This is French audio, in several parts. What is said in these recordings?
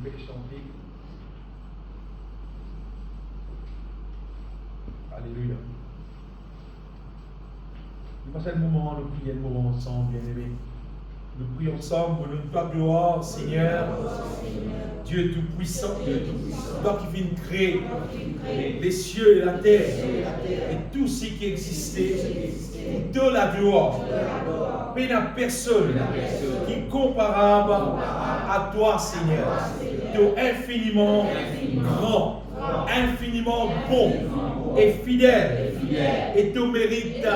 vais chanter. Alléluia. Nous passons le moment, nous prions le moment ensemble, bien-aimés. Nous prions ensemble pour nous faire gloire, Seigneur. Dieu Tout-Puissant, toi qui viens créer les cieux et la terre et tout ce qui existait, de la gloire. Mais il n'y a personne qui est comparable à toi, Seigneur. Tu es infiniment grand, infiniment bon et fidèle. Et tu mérites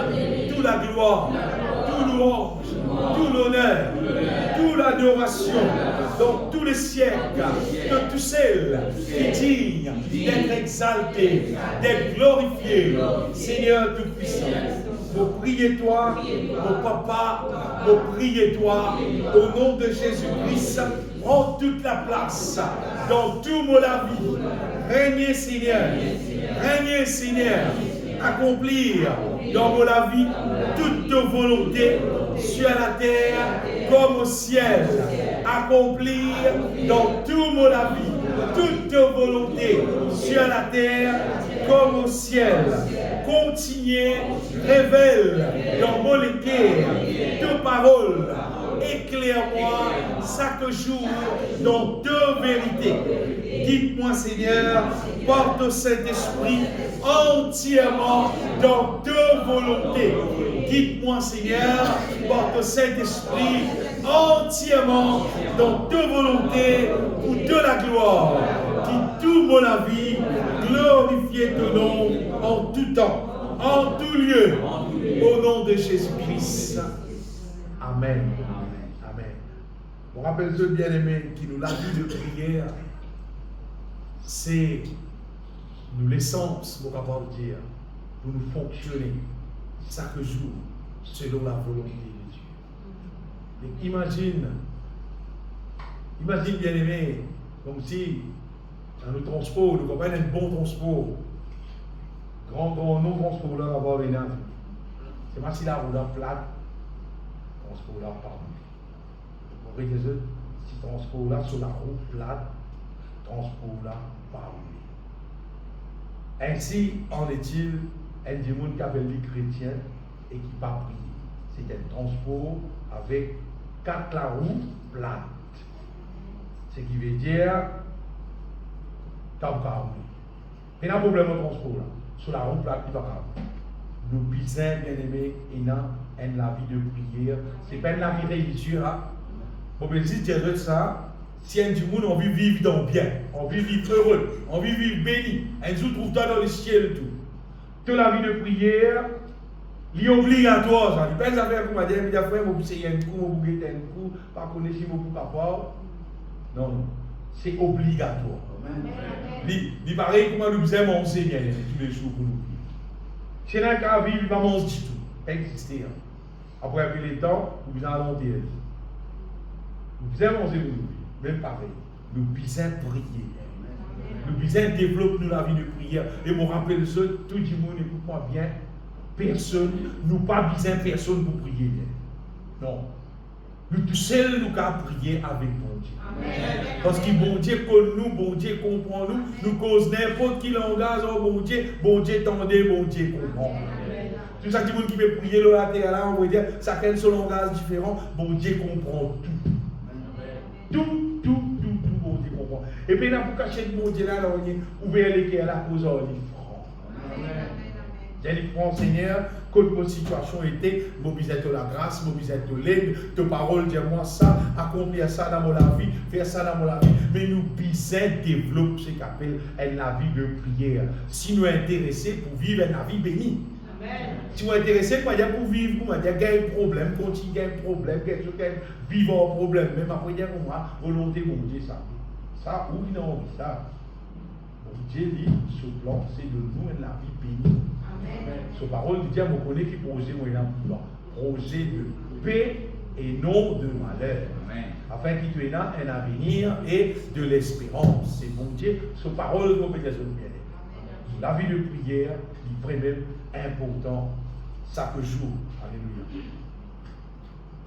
toute la gloire, tout louange, tout l'honneur, toute l'adoration dans tous les siècles, de tous celles qui est digne d'être exalté, d'être glorifié. Seigneur Tout-Puissant, nous prions toi, mon papa, nous prions toi, au nom de Jésus-Christ, prends toute la place dans tout mon vie. Régnez Seigneur, régnez Seigneur, accomplir dans mon vie toute volonté sur la terre comme au ciel. Accomplir dans tout mon vie toute volonté sur la terre comme au ciel. Continuez, révèle dans mon cœur tes paroles. Éclaire-moi chaque jour dans deux vérités. Dites-moi, Seigneur, porte au Saint-Esprit entièrement dans deux volontés. Dites-moi, Seigneur, porte au Saint-Esprit entièrement dans deux volontés pour de la gloire. Qui tout mon vie glorifier ton nom en tout temps, en tout lieu, au nom de Jésus-Christ. Amen. Amen. On rappelle ceux bien-aimés qui nous l'a dit de prière, c'est nous l'essence, mon capable de dire, pour nous fonctionner chaque jour selon la volonté de Dieu. Donc imagine bien-aimé, comme si dans le transport, nous comprenons un bon transport, grand non-transport là, avoir les nains. C'est pas si la route est plate, transport là, pardon. Vous comprenez que si transport là, sur la route plate, transport là, pardon. Ainsi en est-il un démon qui appelle les chrétiens et qui ne pas prier. C'est un transport avec 4 la roue plate. Ce qui veut dire t'as pas rouler. Il y a un problème au transport là. Sur la route plate, il va pas rouler. Nous bisons, bien aimés, et dans la vie de prière. Ce n'est pas une vie religieuse. Bon, mais si tu es ça, si un monde on veut vivre dans le bien, on veut vivre heureux, on veut vivre béni, un jour trouve toi dans le ciel tout. Toute la vie de prière, c'est obligatoire. Ça ne pas faire comme dire, mais frère, je vais un coup, je vais un coup, pas connaître si je vais pas. Non, non, c'est obligatoire. Il paraît comment nous faisons manger bien tous les jours pour nous. Si un cas vivre, il va manger du tout. Pas exister. Après les temps, nous faisons allonder. Nous faisons manger pour nous. Même pareil, nous puissions prier. Nous puissions développer la vie de prière. Et me rappelle ça, tout le monde écoute-moi bien. Personne, nous pas besoin de personne pour prier. Non. Nous tous seuls, nous pouvons prier avec bon Dieu. Amen. Parce que bon Dieu connaît nous, bon Dieu comprend nous, nous cause n'importe qui langage, oh bon Dieu tendez, bon Dieu comprend. Amen. Tout ça, qui peut prier là, là, on va dire, chacun son langage différent, bon Dieu comprend tout. Tout, bon Dieu comprend. Et puis là, pour cacher le bon Dieu là, on a ouvert les cœurs à la cause de l'ifrant. J'ai dit, prends Seigneur, que votre situation était, mobilisez la grâce, mobilisez l'aide, de parole, dis-moi ça, accomplir ça dans mon vie, faire ça dans mon vie. Mais nous puissions développer ce qu'on appelle la vie de prière. Si nous sommes intéressés pour vivre une vie bénie. Amen. Si vous êtes intéressés pour vivre, vous avez un problème, continuer un problème, quelque chose, vivre un problème, même après, dire pour moi, volonté, mon Dieu, ça. Ça, où il a envie ça. Bon Dieu dit, ce plan, c'est de nous la vie bénie. Ce parole de Dieu, vous connaissez qui projet projet de paix et non de malheur. Amen. Afin qu'il te ait un avenir et de l'espérance. C'est bon Dieu, ce parole de bien. La vie de prière est vraiment important chaque jour.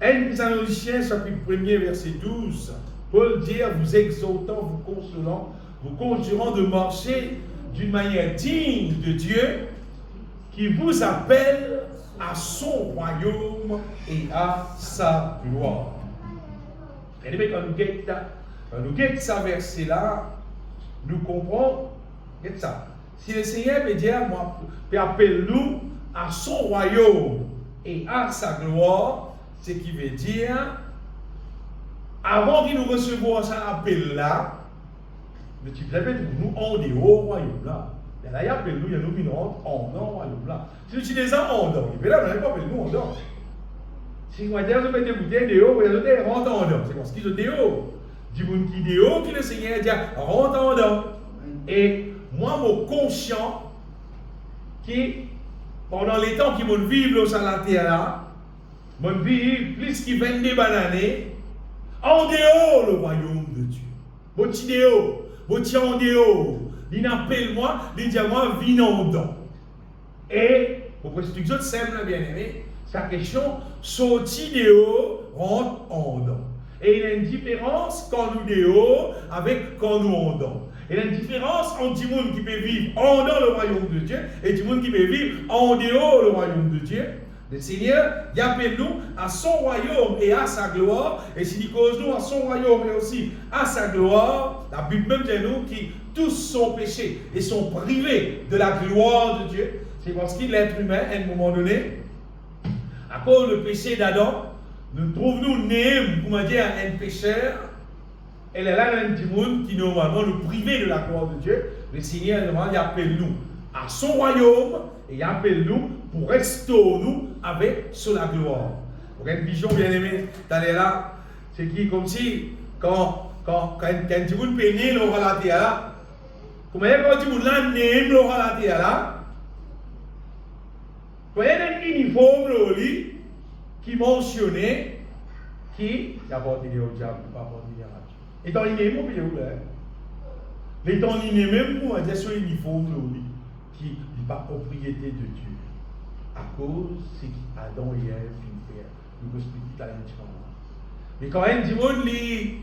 Alléluia. 1 Thessaloniciens, chapitre 1er, verset 12. Paul dit, vous exhortant, vous consolant, vous conjurant de marcher d'une manière digne de Dieu, qui vous appelle à son royaume et à sa gloire. Et quand nous guettons ça verset-là, nous comprenons ça. Si le Seigneur veut dire, moi, appelle-nous à son royaume et à sa gloire, ce qui veut dire, avant qu'il nous recevons cet appel-là, nous nous en dehors royaume là. Il y a appel nous, il y a nous en royaume là. Si nous utilisons en dehors, il n'y a pas appel nous en dehors. Si nous mettons des bouteilles dehors, il y a des rentrent en dehors. C'est parce qu'ils sont dehors. Du monde qui est dehors, qui le Seigneur dit rentre en dehors. Et moi, mon conscient, qui pendant les temps qui vont vivre sur la terre là, vont vivre plus que 22 années, en dehors le royaume de Dieu. Mon petit dehors, mon petit en dehors. Il appelle moi, il dit à moi, viens en dedans. Et, pour presque tout simple, bien aimé, sa question, sortir dehors, rentre en dedans. Et il y a une différence quand nous dehors avec quand nous en dedans. Il y a une différence entre du monde qui peut vivre en dedans le royaume de Dieu et du monde qui peut vivre en dehors le royaume de Dieu. Le Seigneur, il appelle nous à son royaume et à sa gloire. Et s'il cause nous à son royaume et aussi à sa gloire, la Bible même dit nous qui tous sont péchés et sont privés de la gloire de Dieu. C'est parce que l'être humain, à un moment donné, à cause du péché d'Adam, nous trouvons nés, comment dire, un pécheur. Et là, il y a un petit monde qui normalement nous privait de la gloire de Dieu. Le Seigneur, il appelle nous à son royaume et il appelle nous pour restaurer nous avec sur la gloire. Pour une vision bien aimée, d'aller là, c'est qui comme si quand tu veux payer l'aura la terre là, comment quand tu veux l'année l'aura la terre là, quand il y a un uniforme là qui mentionnait qui apporte au diable, pas apporter à Dieu. Et dans l'uniforme, il est où là? Les temps même pour dire sur l'uniforme là qui n'est pas propriété de Dieu. À cause c'est qu'Adam et Ève finissent faire. Nous expliquons la même chose. Mais quand un dit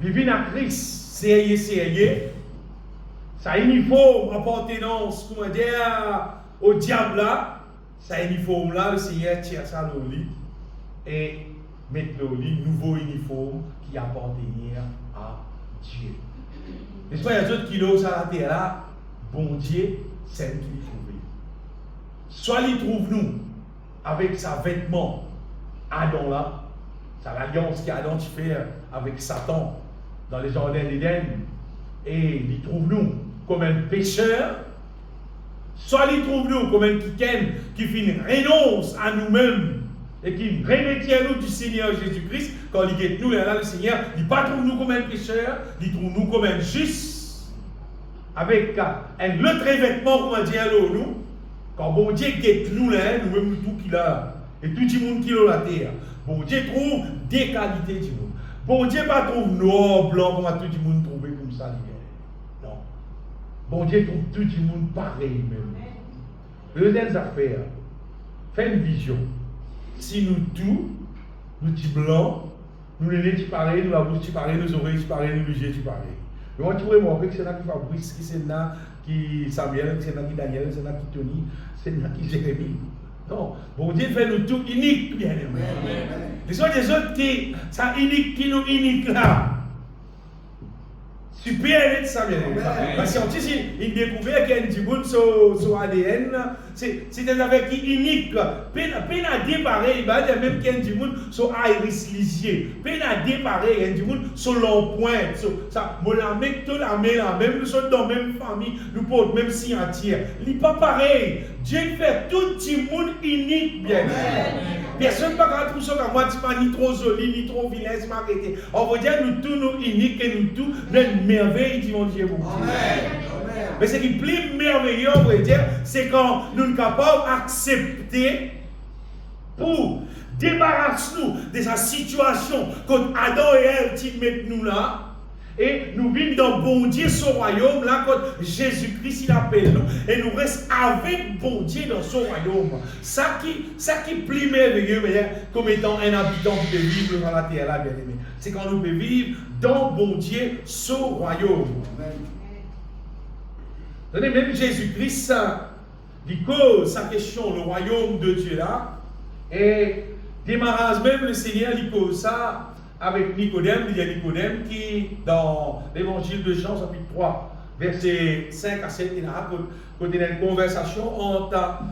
il vient à Christ, sérieux, sa uniforme appartenance, comment dire, au diable là, sa uniforme là, le Seigneur tire ça dans le lit et met le lit, nouveau uniforme qui appartenait à Dieu. Mais soit il y a d'autres qui l'ont sur la terre là, bon Dieu, c'est lui qui trouve. Soit il trouve nous avec sa vêtement Adam là, c'est l'alliance qu'Adam fait avec Satan dans les jardins d'Éden, et il trouve nous comme un pécheur, soit il trouve nous comme un qui renonce à nous-mêmes et qui revêtit à nous du Seigneur Jésus-Christ. Quand il guette nous, et là le Seigneur, il ne trouve nous comme un pécheur, il trouve nous comme un juste, avec un autre revêtement, comment dire, nous. Quand bon Dieu guette nous là, nous-mêmes tout qu'il a, et tout le monde qui est la terre, bon Dieu trouve des qualités du monde. Bon Dieu pas trouve noir, blanc, comme tout le monde trouve comme ça. Non. Bon Dieu trouve tout le monde pareil même. Deuxième affaire, fais une vision. Si nous tous, nous petits blancs, nous les nez pareil, nous la bouche pareil, nos oreilles pareil, nous les yeux pareil. Mais on trouve que c'est là qui Fabrice, c'est là qui Samuel, c'est là qui Daniel, c'est là qui Tony, c'est là qui Jérémie. Non, bon Dieu fait nous tout unique, bien aimé. Les autres qui sont uniques, qui nous uniques là. Super, ça bien aimé. Parce que si il découvert qu'il y a un petit bout sur ADN, c'est un affaire qui unique. Peine à déparer, il va dire même qu'il y a un petit bout sur iris lisier. Peine à déparer, il y a un petit bout sur l'empointe. Ça, mon armée, toute l'armée là, même nous sommes dans la même famille, nous portons même signature. Il n'est pas pareil. Dieu fait tout le monde unique, bien aimé. Personne ne peut pas trouver ça comme moi, tu pas ni trop joli, ni trop vilain, c'est pas arrêté. On va dire nous tous nous uniques et nous tous d'une merveille qui vont dire beaucoup. Mais ce qui est plus merveilleux, on va dire, c'est quand nous sommes capables d'accepter pour débarrasser nous de sa situation quand Adam et Ève mettent nous là, Et nous vivons dans bon Dieu son royaume, là, quand Jésus-Christ il appelle nous, et nous restons avec bon Dieu dans son royaume. Ça qui plie merveilleux, comme étant un habitant qui peut vivre dans la terre là, bien aimé. C'est quand nous pouvons vivre dans bon Dieu son royaume. Amen. Même Jésus-Christ, il cause sa question, le royaume de Dieu là, et démarrage même le Seigneur, il cause ça avec Nicodème. Il y a Nicodème qui, dans l'évangile de Jean, chapitre 3, versets 5 à 7, il y a une conversation entre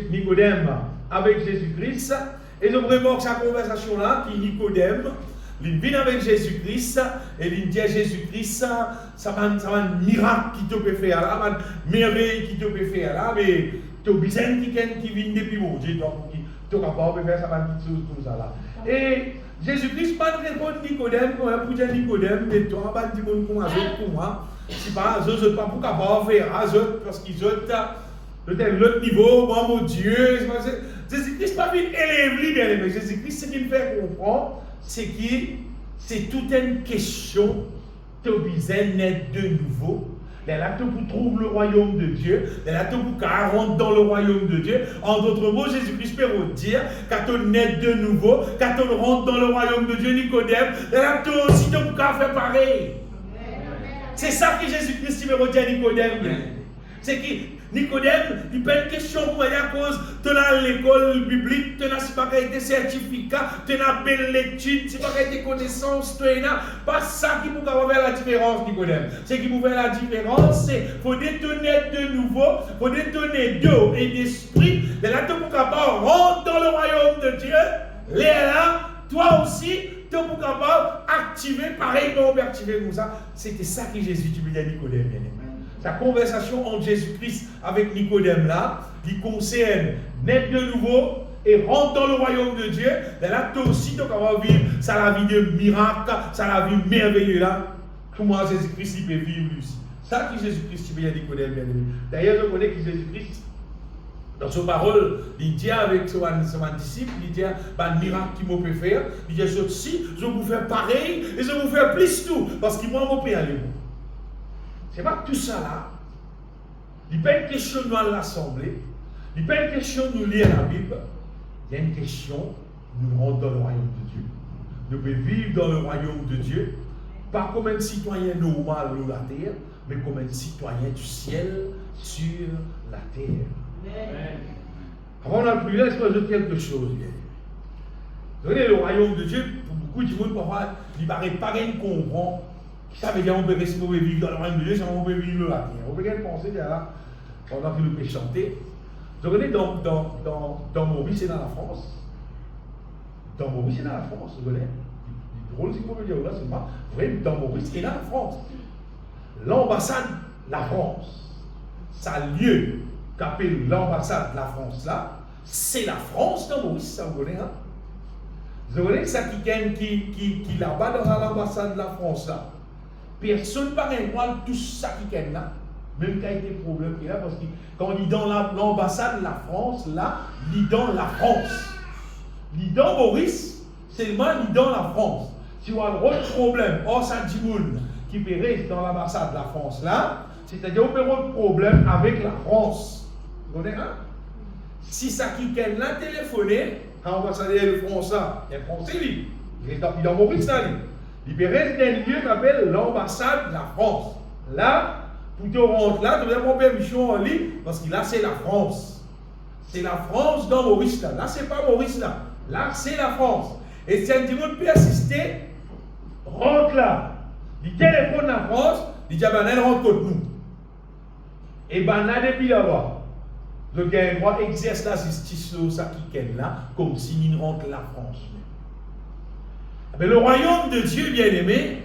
Nicodème avec Jésus-Christ. Et je remarque sa conversation-là, qui Nicodème, il vient avec Jésus-Christ, et il dit à Jésus-Christ, ça va un miracle qui te peut faire là, une merveille qui te peut faire là, mais tu as besoin qui vient depuis mon Dieu, donc tu es capable de faire ça, une petite chose comme ça là. Et Jésus-Christ pas répondre Nicodème, pour dire Nicodème, mais toi, pas dire mon pour moi, c'est pas, je ne pas pour capable faire, parce qu'ils ont l'autre niveau, moi mon Dieu, Jésus-Christ pas vite élève bien aimé. Jésus-Christ, ce qu'il me fait comprendre, c'est que c'est toute une question, tu as besoin d'être de nouveau. Là, tu trouves le royaume de Dieu. Là, tu rentres dans le royaume de Dieu. En d'autres mots, Jésus-Christ peut vous dire, quand tu naît de nouveau, quand tu rentres dans le royaume de Dieu, Nicodème, là, tu aussi tu peux faire pareil. C'est ça que Jésus-Christ veut dire à Nicodème. C'est que Nicodème, il peut une question pour moi à cause tu as l'école biblique, tu as des certificats, tu as belle lecture, tu as des connaissances, tu n'as pas ça qui peut faire la différence, Nicodème. Ce qui peut faire la différence, c'est qu'il faut détonner de nouveau, il faut détonner d'eau et d'esprit. Et là, tu peux rentrer dans le royaume de Dieu. Là, toi aussi, tu peux activer pareil comme on peut activer comme ça. C'était ça que Jésus dit à Nicodème, bien aimé. Sa conversation entre Jésus-Christ avec Nicodème là, il concerne naître de nouveau et rentre dans le royaume de Dieu. Et là, toi aussi, tu vas vivre ça la vie de miracle, ça la vie merveilleuse là. Comment Jésus-Christ il peut vivre lui aussi. Ça qui Jésus-Christ il peut dire à Nicodème, bien aimé. D'ailleurs, je connais que Jésus-Christ, dans sa parole, il dit avec son disciple, il dit, un miracle qu'il m'a peut faire, il dit, si je vous fais pareil et je vous fais plus tout, parce qu'il m'a peut aller. C'est pas tout ça là. Il n'y a pas une question de nous l'Assemblée. Il n'y a pas une question de nous lire la Bible. Il y a une question, nous rentrons dans le royaume de Dieu. Nous pouvons vivre dans le royaume de Dieu, pas comme un citoyen normal de la terre, mais comme un citoyen du ciel sur la terre. Amen. Avant la prière, laisse-moi ajouter quelque chose. Vous voyez, le royaume de Dieu, pour beaucoup de monde, parfois, il ne paraît pas rien comprendre. Ça veut dire qu'on peut vivre dans le royaume de Dieu, on peut vivre là. On peut bien penser là, pendant que nous pouvons chanter. Vous regardez dans Maurice et dans la France. Dans Maurice et dans la France, vous voyez. C'est drôle si vous pouvez dire là, c'est pas vrai, dans Maurice et dans la France. L'ambassade de la France, ça lieu qu'appelle l'ambassade de la France là, c'est la France dans Maurice, ça vous connaissez, hein? Vous voyez ça qui là-bas dans l'ambassade de la France là. Personne ne parle de tout ça qui est là, même quand il y a des problèmes qu'il y a, parce que quand on dit dans l'ambassade de la France, là, il dit dans la France. Il dit dans Maurice, seulement il dit dans la France. Si on a un autre problème, or ça dit qui peut rester dans l'ambassade de la France là, c'est-à-dire on peut avoir un problème avec la France. Vous connaissez, hein? Si ça qui est là téléphoné, quand l'ambassadeur de France là, il est français, il est dans Maurice là, il peut rester dans un lieu qu'on appelle l'ambassade de la France. Là, pour te rentrer là, tu dois avoir permission en ligne, parce que là, c'est la France. C'est la France dans Maurice là. Là, c'est pas Maurice là. Là, c'est la France. Et si un petit monde peut assister, rentre là. Il téléphone la France, il dit, ah ben, elle rentre contre nous. Et ben là, depuis là-bas, le gars exerce la justice ça qui est là, comme s'il rentre la France. Mais le royaume de Dieu, bien aimé,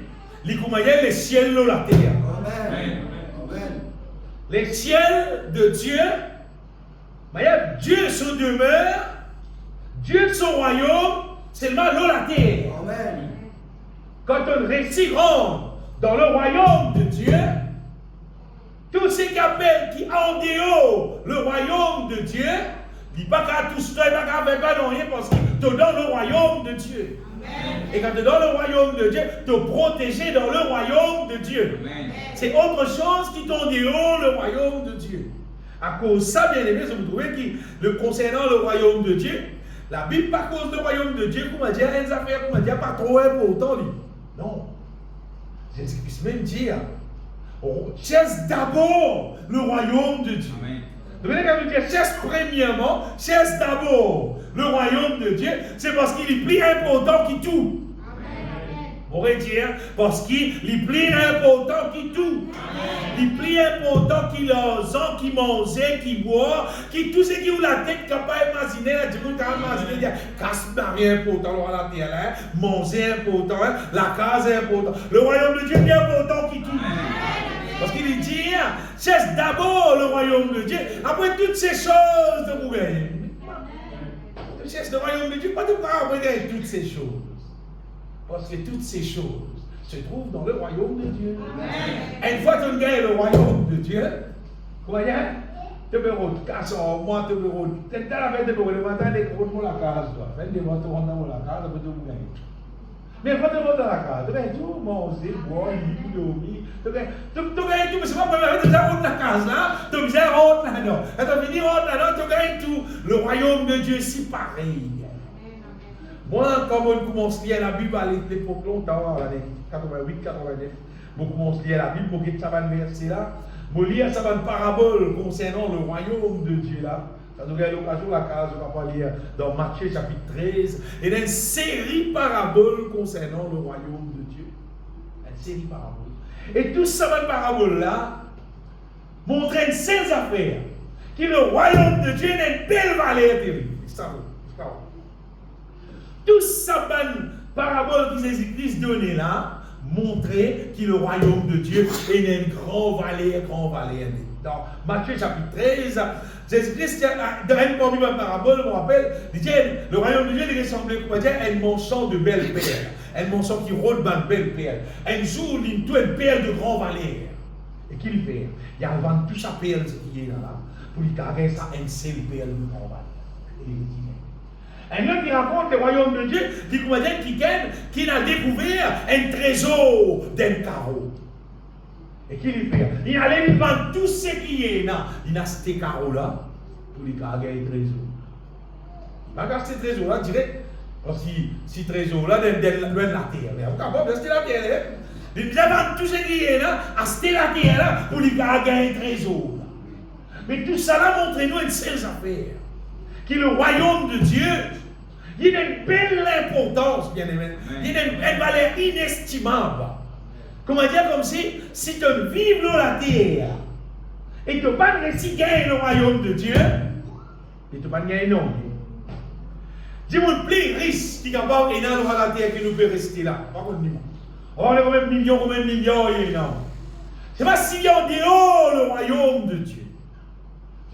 il y a les ciels et la terre. Amen. Amen. Les ciels de Dieu, Dieu son demeure, Dieu son royaume, seulement l'eau la terre. Amen. Quand on réussit dans le royaume de Dieu, tous ces qui appellent, qui en dehors le royaume de Dieu, il n'y a pas qu'à tout ça, il n'y a pas qu'à faire rien parce que tu es dans le royaume de Dieu. Et quand tu es dans le royaume de Dieu, te protéger dans le royaume de Dieu. C'est autre chose qui t'en dit le royaume de Dieu. À cause de ça, bien aimé, vous trouvez que concernant le royaume de Dieu, la Bible, par cause du royaume de Dieu, comment dire, une affaire, comment dire, pas trop important. Non. Jésus-Christ même dit, cherche d'abord le royaume de Dieu. Amen. Vous voyez quand vous dites, cherche premièrement, cherche d'abord le royaume de Dieu, c'est parce qu'il est plus important que tout. On pourrait dire, parce qu'il est plus important que tout. Il est plus important qu'il l'argent, qu'il mangeait, qu'il boit, qu'il tout ce qui ou la tête capable d'imaginer, la dimanche capable d'imaginer, casse-marie important, alors la terre, manger important, la case important. Le royaume de Dieu est plus important que tout. Parce qu'il dit, cherche d'abord le royaume de Dieu, après toutes ces choses de vous gagner. Tu cherches le royaume de Dieu, pas de pouvoir gagner toutes ces choses. Parce que toutes ces choses se trouvent dans le royaume de Dieu. Et une fois que tu gagnes le royaume de Dieu, voyez, tu peux casser en moi, tu peux tu es la fête de le matin, tu peux la case, toi. Fais des votes, tu rentres dans la case, tu peux tout gagner. Mais quand tu rentres dans la case, tu gagnes tout, manger, boire, lire, dormir. Tu gagnes tout, mais c'est pas pour la rentre dans la case, là. Tu viens rentrer là-dedans. Et tu finis rentrer là-dedans, tu gagnes tout. Le royaume de Dieu, c'est pareil. Moi, quand on commence à lire la Bible à l'époque longtemps, à l'année 88, 89, je commence à lire la Bible, je ça va verset là, je lis ça va une parabole concernant le royaume de Dieu là. Ça devrait être l'occasion, la case, je vais pas lire dans Matthieu chapitre 13. Et il y a une série de paraboles concernant le royaume de Dieu. Une série de paraboles. Et tout ça va une parabole là montre une seule affaire, que le royaume de Dieu a une belle valeur terrible. C'est ça. Tout ça, parabole que Jésus-Christ donnait là, montrait que le royaume de Dieu est une grande valeur, Dans Matthieu chapitre 13, Jésus-Christ, dans une parabole, je me rappelle, il dit, le royaume de Dieu il ressemblait à un manchon de belles perles. Un manchon qui rôde dans de belles perles. Un jour, il trouve une perle de grande valeur. Et qu'il fait? Il a vendu toute sa perle qui est là, pour lui carrer ça, une seule perle de grande valeur. Et il dit, un homme qui raconte le royaume de Dieu, qui a découvert un trésor d'un carreau. Et qui lui fait? Il allait lui vendre tout ce qui est là. Il a ce carreau-là pour lui carrer un trésor. Il va garder ce trésor-là direct. Parce que ce trésor-là, loin de la terre. Mais on ne peut pas acheter la terre. Il va vendre tout ce qui est là, acheter la terre là, pour lui carrer un trésor. Mais tout ça là montre-nous une seule affaire. Que le royaume de Dieu, il a une belle importance, bien aimé. Il a une valeur inestimable. Comment dire comme si tu vives dans la terre et tu n'as pas réussi à gagner le royaume de Dieu, et tu n'as pas gagné non. Dis-moi plus riche qui est capable de dans la terre qui nous peut rester là. Pas contre nous. On a combien de millions, il y a non. C'est pas si en dehors le royaume de Dieu.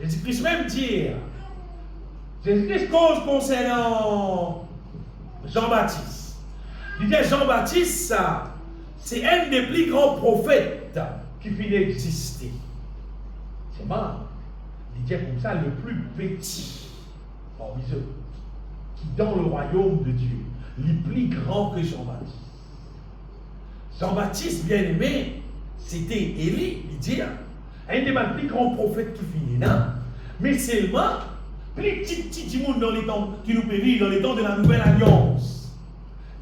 Jésus-Christ même dire. Jésus-Christ cause concernant Jean-Baptiste. Il dit Jean-Baptiste, c'est un des plus grands prophètes qui finit d'exister. C'est marrant. Il dit comme ça le plus petit parmi eux, qui dans le royaume de Dieu, le plus grand que Jean-Baptiste. Jean-Baptiste, bien aimé, c'était Élie, il dit, un des plus grands prophètes qui finit là, mais seulement les petits monde dans les temps qui nous peut vivre dans les temps de la nouvelle alliance,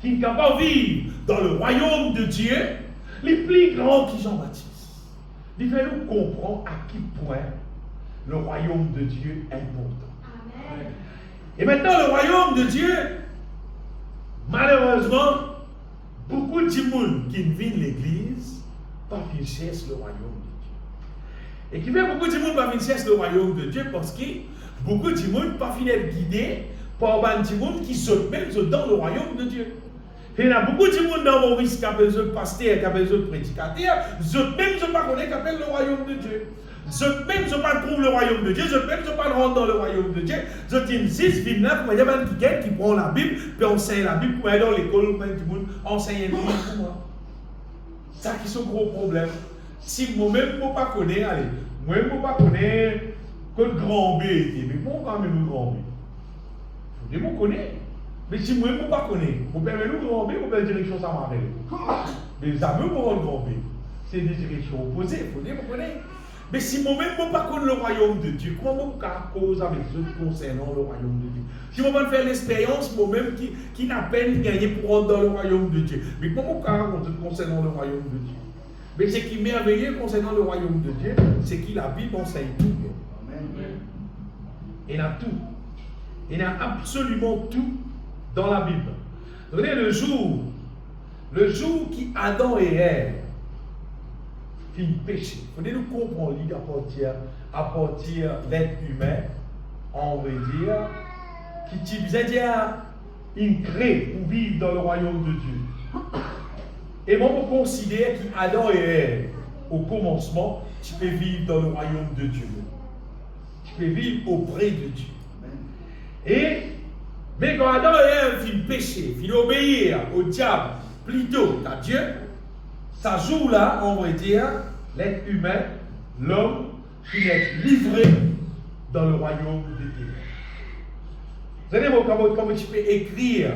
qui ne peuvent pas vivre dans le royaume de Dieu, les plus grands qui Jean-Baptiste. Il fait nous comprendre à quel point le royaume de Dieu est important. Amen. Et maintenant, le royaume de Dieu, malheureusement, beaucoup de monde qui viennent l'église, pas qu'ils cherchent le royaume de Dieu. Et qui fait beaucoup de monde pas qu'ils cherchent le royaume de Dieu parce que beaucoup de monde pas finir guidé par des gens qui sont même dans le royaume de Dieu. Il y a beaucoup de monde dans Maurice qui appellent le pasteur, qui appellent le prédicateur, eux même ne pas connaître qui appellent le royaume de Dieu. Eux même ne pas trouver le royaume de Dieu, eux même ne pas rentrer dans le royaume de Dieu. Eux disent, viennent là, il y a quelqu'un qui prend la Bible, puis enseigne la Bible pour aller dans l'école, puis tout le monde enseigne la Bible pour moi. C'est ça qui est un gros problème. Si moi-même je ne pas connaître, allez, moi-même je ne pas connaître que le grand B était, mais bon, quand même le grand B. Il faut que je connaisse. Mais si moi, je ne pas connais, vous pouvez nous grand B, vous pouvez direction ça m'arrête. Mais les amis, vous pouvez grand B. C'est des directions opposées, vous connaissez. Mais si moi-même, je ne pas connais le royaume de Dieu, comment je peux cause avec eux concernant le royaume de Dieu? Si je vais faire l'expérience, moi-même, qui n'a peine gagné pour rentrer dans le royaume de Dieu. Mais comment je peux raconter concernant le royaume de Dieu? Mais ce qui est merveilleux concernant le royaume de Dieu, c'est que la Bible enseigne tout. Amen. Il y a tout. Il y a absolument tout dans la Bible. Vous voyez, le jour qui Adam et Ève finissent péché, vous voyez, nous comprenons à partir d'être humain, on veut dire, qui veut dire, il crée pour vivre dans le royaume de Dieu. Et moi, je considère qu'Adam et Ève, au commencement, tu peux vivre dans le royaume de Dieu. Tu peux vivre auprès de Dieu. Mais quand Adam et Ève finissent pécher, finissent obéir au diable plutôt qu'à Dieu, ça joue là, on va dire, l'être humain, l'homme, finit être livré dans le royaume de Dieu. Vous savez, comment tu peux écrire,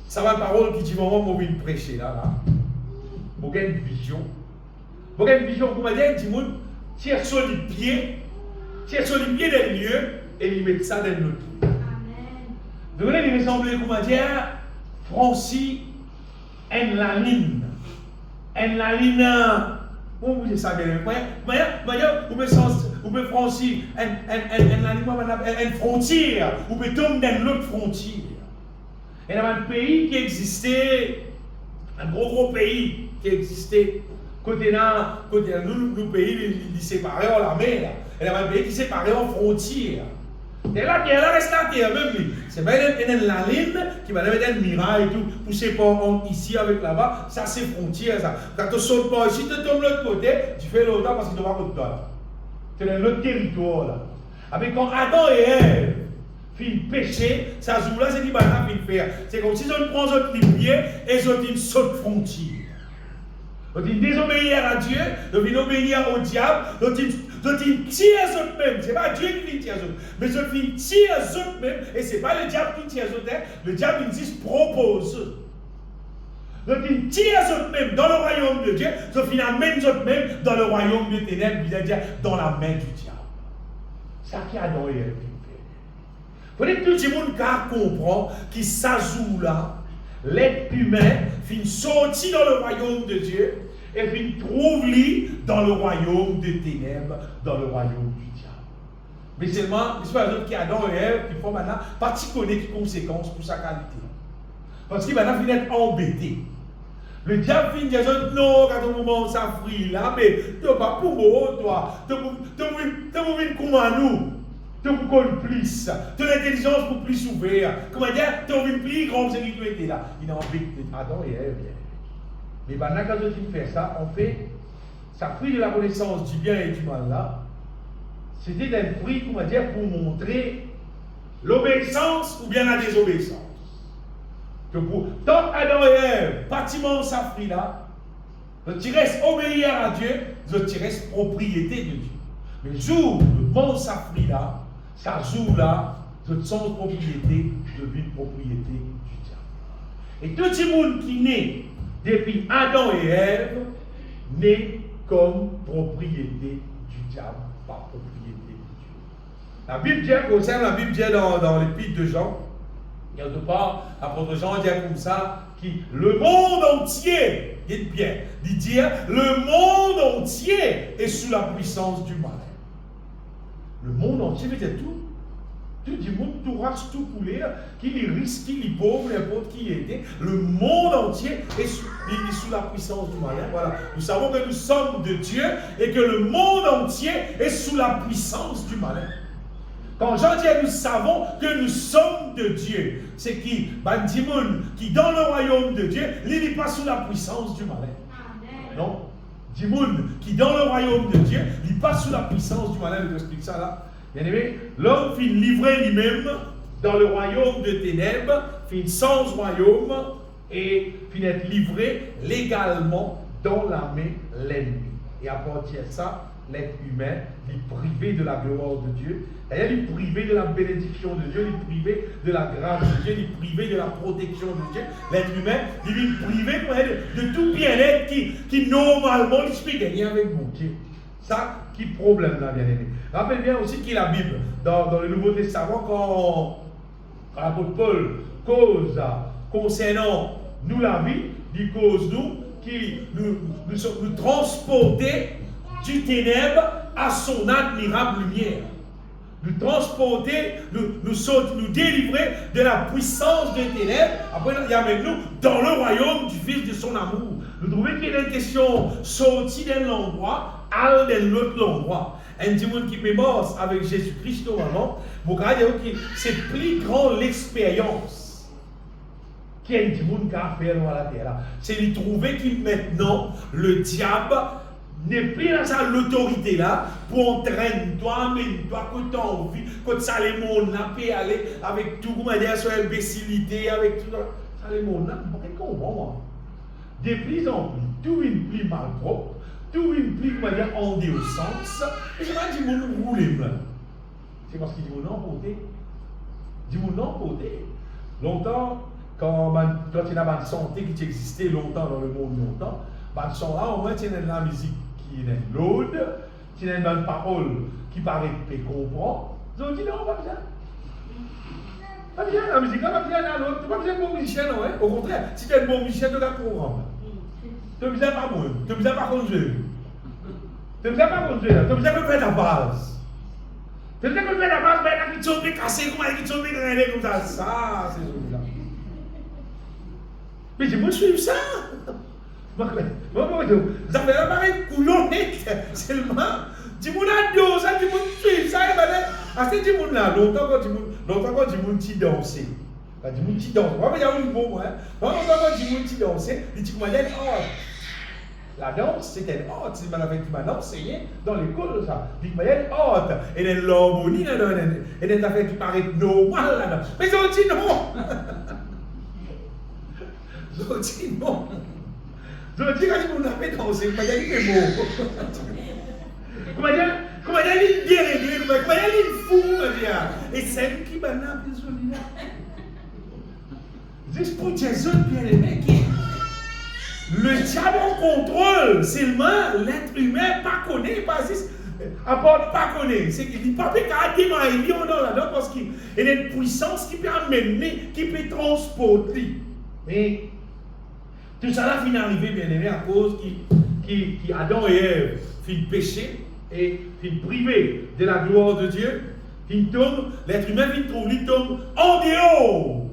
ça va parole qui dit vraiment, moi, je vais prêcher là. Vous avez une vision. Vous avez une vision, comment dire, dit, tire sur les pieds d'un lieu et il met ça dans l'autre lieu. Vous voulez lui ressembler, comment dire, Francis en la ligne. En la ligne, vous voulez ça bien, vous pouvez Francis en la ligne, en frontière, vous pouvez tomber dans l'autre frontière. Il y a un pays qui existait, un gros pays qui existait. Côté nous, pays, il séparé en la mer. Il y a un pays qui séparé en frontière. Et là, il reste la terre, même. C'est bien la ligne qui va mettre un mirail et tout. Pousser pas ici avec là-bas, ça c'est frontière. Ça. Quand tu sautes pas ici, tu tombes de l'autre côté, tu fais l'autre parce que tu vas pas toi. C'est dans l'autre territoire là. Avec quand Adam et Ève finissent péché, ça joue là, c'est ce qu'ils vont faire. C'est comme si on prend notre pied et ils sautent frontière. Ils désobéir à Dieu, ils obéir au diable, ils tirent eux-mêmes. Ce n'est pas Dieu qui tire eux-mêmes, mais ils tirent eux-mêmes, et ce n'est pas le diable qui tire eux-mêmes, le diable il dit propose. Donc ils tirent eux-mêmes dans le royaume de Dieu, ils amènent eux-mêmes dans le royaume des ténèbres, c'est-à-dire dans la main du diable. C'est ça qui a dans Ève. Vous voyez, tout le monde comprend que ça joue là. L'être humain finit sorti dans le royaume de Dieu et finit trouve-lui dans le royaume des ténèbres, dans le royaume du diable. Mais seulement, c'est pas qui Adam et Ève qui font maintenant particulier les conséquences pour sa qualité. Parce qu'il va finir d'être embêté. Le diable finit de dire non, quand on moment ça frit là, mais tu n'as pas pour moi, toi. Tu veux comme à nous. Tu veux plus. Tu as l'intelligence pour plus ouvrir. Comment dire, tu as envie de plus grand que ce qui était là. Il a envie de Adam et Ève. Mais maintenant, quand on fait ça, on fait ça fruit de la connaissance du bien et du mal là. C'était un fruit, comment dire, pour montrer l'obéissance ou bien la désobéissance. Que pour tant Adam et Ève, bâtiment ça fruit là, tu restes obéir à Dieu, tu restes propriété de Dieu. Mais le jour où le ça fruit là, ça joue là, de son propriété devient propriété du diable. Et tout le monde qui naît depuis Adam et Ève naît comme propriété du diable, pas propriété de Dieu. La Bible dit, concerne la Bible dit dans l'épître de Jean, quelque part, l'apôtre Jean dit comme ça, le monde entier, dites bien, il dit le monde entier est sous la puissance du mal. Le monde entier, c'est tout. Tout du monde, tout race, tout couleur, qui les riches, qui les pauvres, n'importe qui était. Le monde entier est sous la puissance du malin. Voilà. Nous savons que nous sommes de Dieu et que le monde entier est sous la puissance du malin. Quand Jean dit nous savons que nous sommes de Dieu, c'est qui qui dans le royaume de Dieu, il n'est pas sous la puissance du malin. Amen. Non. Dimoun qui dans le royaume de Dieu, il passe sous la puissance du malin. Je vous explique ça là. Bien aimé, l'homme finit livré lui-même dans le royaume de ténèbres, finit sans royaume et finit être livré légalement dans la main de l'ennemi. Et à partir de ça, l'être humain, il est privé de la gloire de Dieu. D'ailleurs, il est privé de la bénédiction de Dieu, il est privé de la grâce de Dieu, il est privé de la protection de Dieu. L'être humain, il est privé de tout bien-être qui normalement, il peut gagner avec mon Dieu. Ça, qui problème là, bien aimé. Rappelle bien aussi qu'il y a la Bible, dans le Nouveau Testament, quand l'apôtre Paul cause concernant nous la vie, il cause nous qui nous transporter du ténèbre à son admirable lumière. Nous transporter, nous délivrer de la puissance des ténèbres. Après, il y a même nous dans le royaume du Fils de son amour. Nous trouvons qu'il y a une question sortie d'un endroit, à l'autre endroit. Un monde qui mémore avec Jésus-Christ normalement, vous voyez que c'est plus grand l'expérience qu'il y a un monde qui a fait dans la terre. C'est de trouver que maintenant, le diable n'est plus dans sa l'autorité là pour entraîner toi, mène-toi, que tu as envie, que ça les monde là, peut aller avec tout, comment dire, sur l'imbécilité, avec tout ça, les monde là, je comprends. De plus en plus, tout est plus mal propre, tout est plus, comment dire, en déocence, et je vais dire, mon rouler là. C'est parce qu'il dit, mon emporté. Dit, mon emporté. Longtemps, quand il y a une santé qui existait longtemps dans le monde, longtemps, ben, son là, au moins, il y a de la musique qui est l'aude, il y a une parole qui paraît que tu comprends. Ils ont dit non, pas besoin. Pas besoin, la musique là, pas besoin d'un autre. Tu n'as pas besoin de bon musicien, non, hein? Au contraire, si tu es un bon musicien, tu as comprendre. Tu n'as besoin pas moi, tu n'as besoin pas conduire. Tu n'as besoin pas conduire, tu as besoin de faire la base. Tu as besoin de faire la base, mais là, qui sont cassés, comment ils sont grenés comme ça. Ça, c'est ça. Mais je me suis ça. Ça fait un pareil coulonnette seulement. Dis-moi là, ça, dis-moi suivre ça, et ben, c'est dis-moi là, longtemps quand dis-moi t'y danser. Dis-moi t'y danser. Moi, il y a une bombe, hein. Longtemps quand dis-moi t'y danser, dis-moi là, la danse, c'était une haute. Si tu m'as enseigné dans l'école, ça. Dis-moi là, haute. Et une l'harmonie là-dedans, et une affaire qui paraît normale là-dedans. Mais ils ont dit non. Ils ont dit non. Je dis quand je m'en appelle danser, comment dire les mots. Comment dire les déréglés, comment dire les fous, et c'est qui m'a besoin de là. Juste pour dire ça, bien les mecs, le diable en contrôle, seulement l'être humain pas connaît, pas si, à part pas connaît, c'est qu'il dit pas qu'à démarrer, il y en a là-dedans parce qu'il y a une puissance qui peut amener, qui peut transporter. Mais tout ça là finit arrivé bien aimé à cause qui Adam et Ève finissent péché et finissent privés de la gloire de Dieu, finissent tombe, l'être humain finit trouver, il tombe en dehors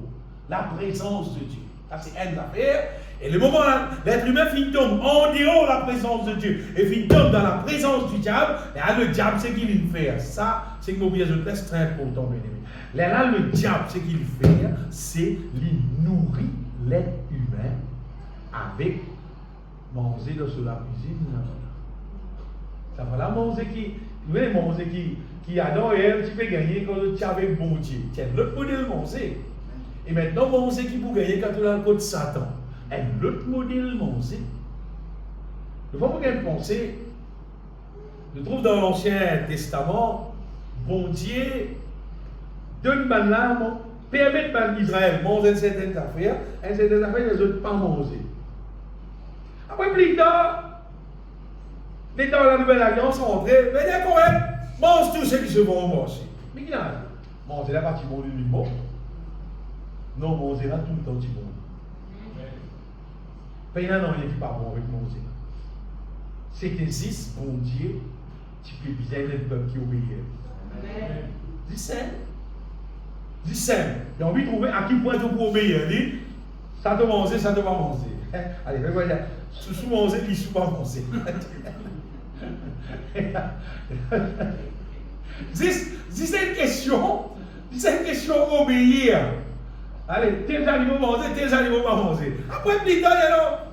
la présence de Dieu. Ça c'est une affaire. Et le moment là, l'être humain finit tombe en dehors la présence de Dieu et finit tombe dans la présence du diable. Et là le diable c'est qu'il fait. Ça c'est que je laisse très important bien aimé. Là le diable c'est qu'il fait, c'est qu'il nourrit l'être humain avec manger dans la cuisine. Ça va là manger qui Adam et Ève, tu peux gagner quand tu es avec bon Dieu. Tiens, l'autre modèle manger. Et maintenant, manger qui peut gagner quand tu as le côté Satan. Et l'autre modèle manger. Il faut bien penser. Je trouve dans l'Ancien Testament, bon Dieu donne là, permet à Israël de manger certaines affaires, et certaines affaires, les autres pas manger. Après, plus tard, les temps de la Nouvelle Alliance sont rentrés, mais bien correct, mange tous ceux qui se vont manger. Mais qui n'a manger la partie monde du bon. Non, manger là tout le temps du monde. Mais il y en a rien qui pas bon avec manger. C'est que existe, bon Dieu, tu peux bien être le peuple qui obéit. Dis simple. Dis simple. Il a envie de trouver à qui point tu peux obéir. Dit, ça te manger, ça te va manger. Allez, fais-moi dire. Sous manger, puis sous pas manger. C'est une question obéir. Allez, tes animaux manger, tes animaux pas manger. Après, plus tard,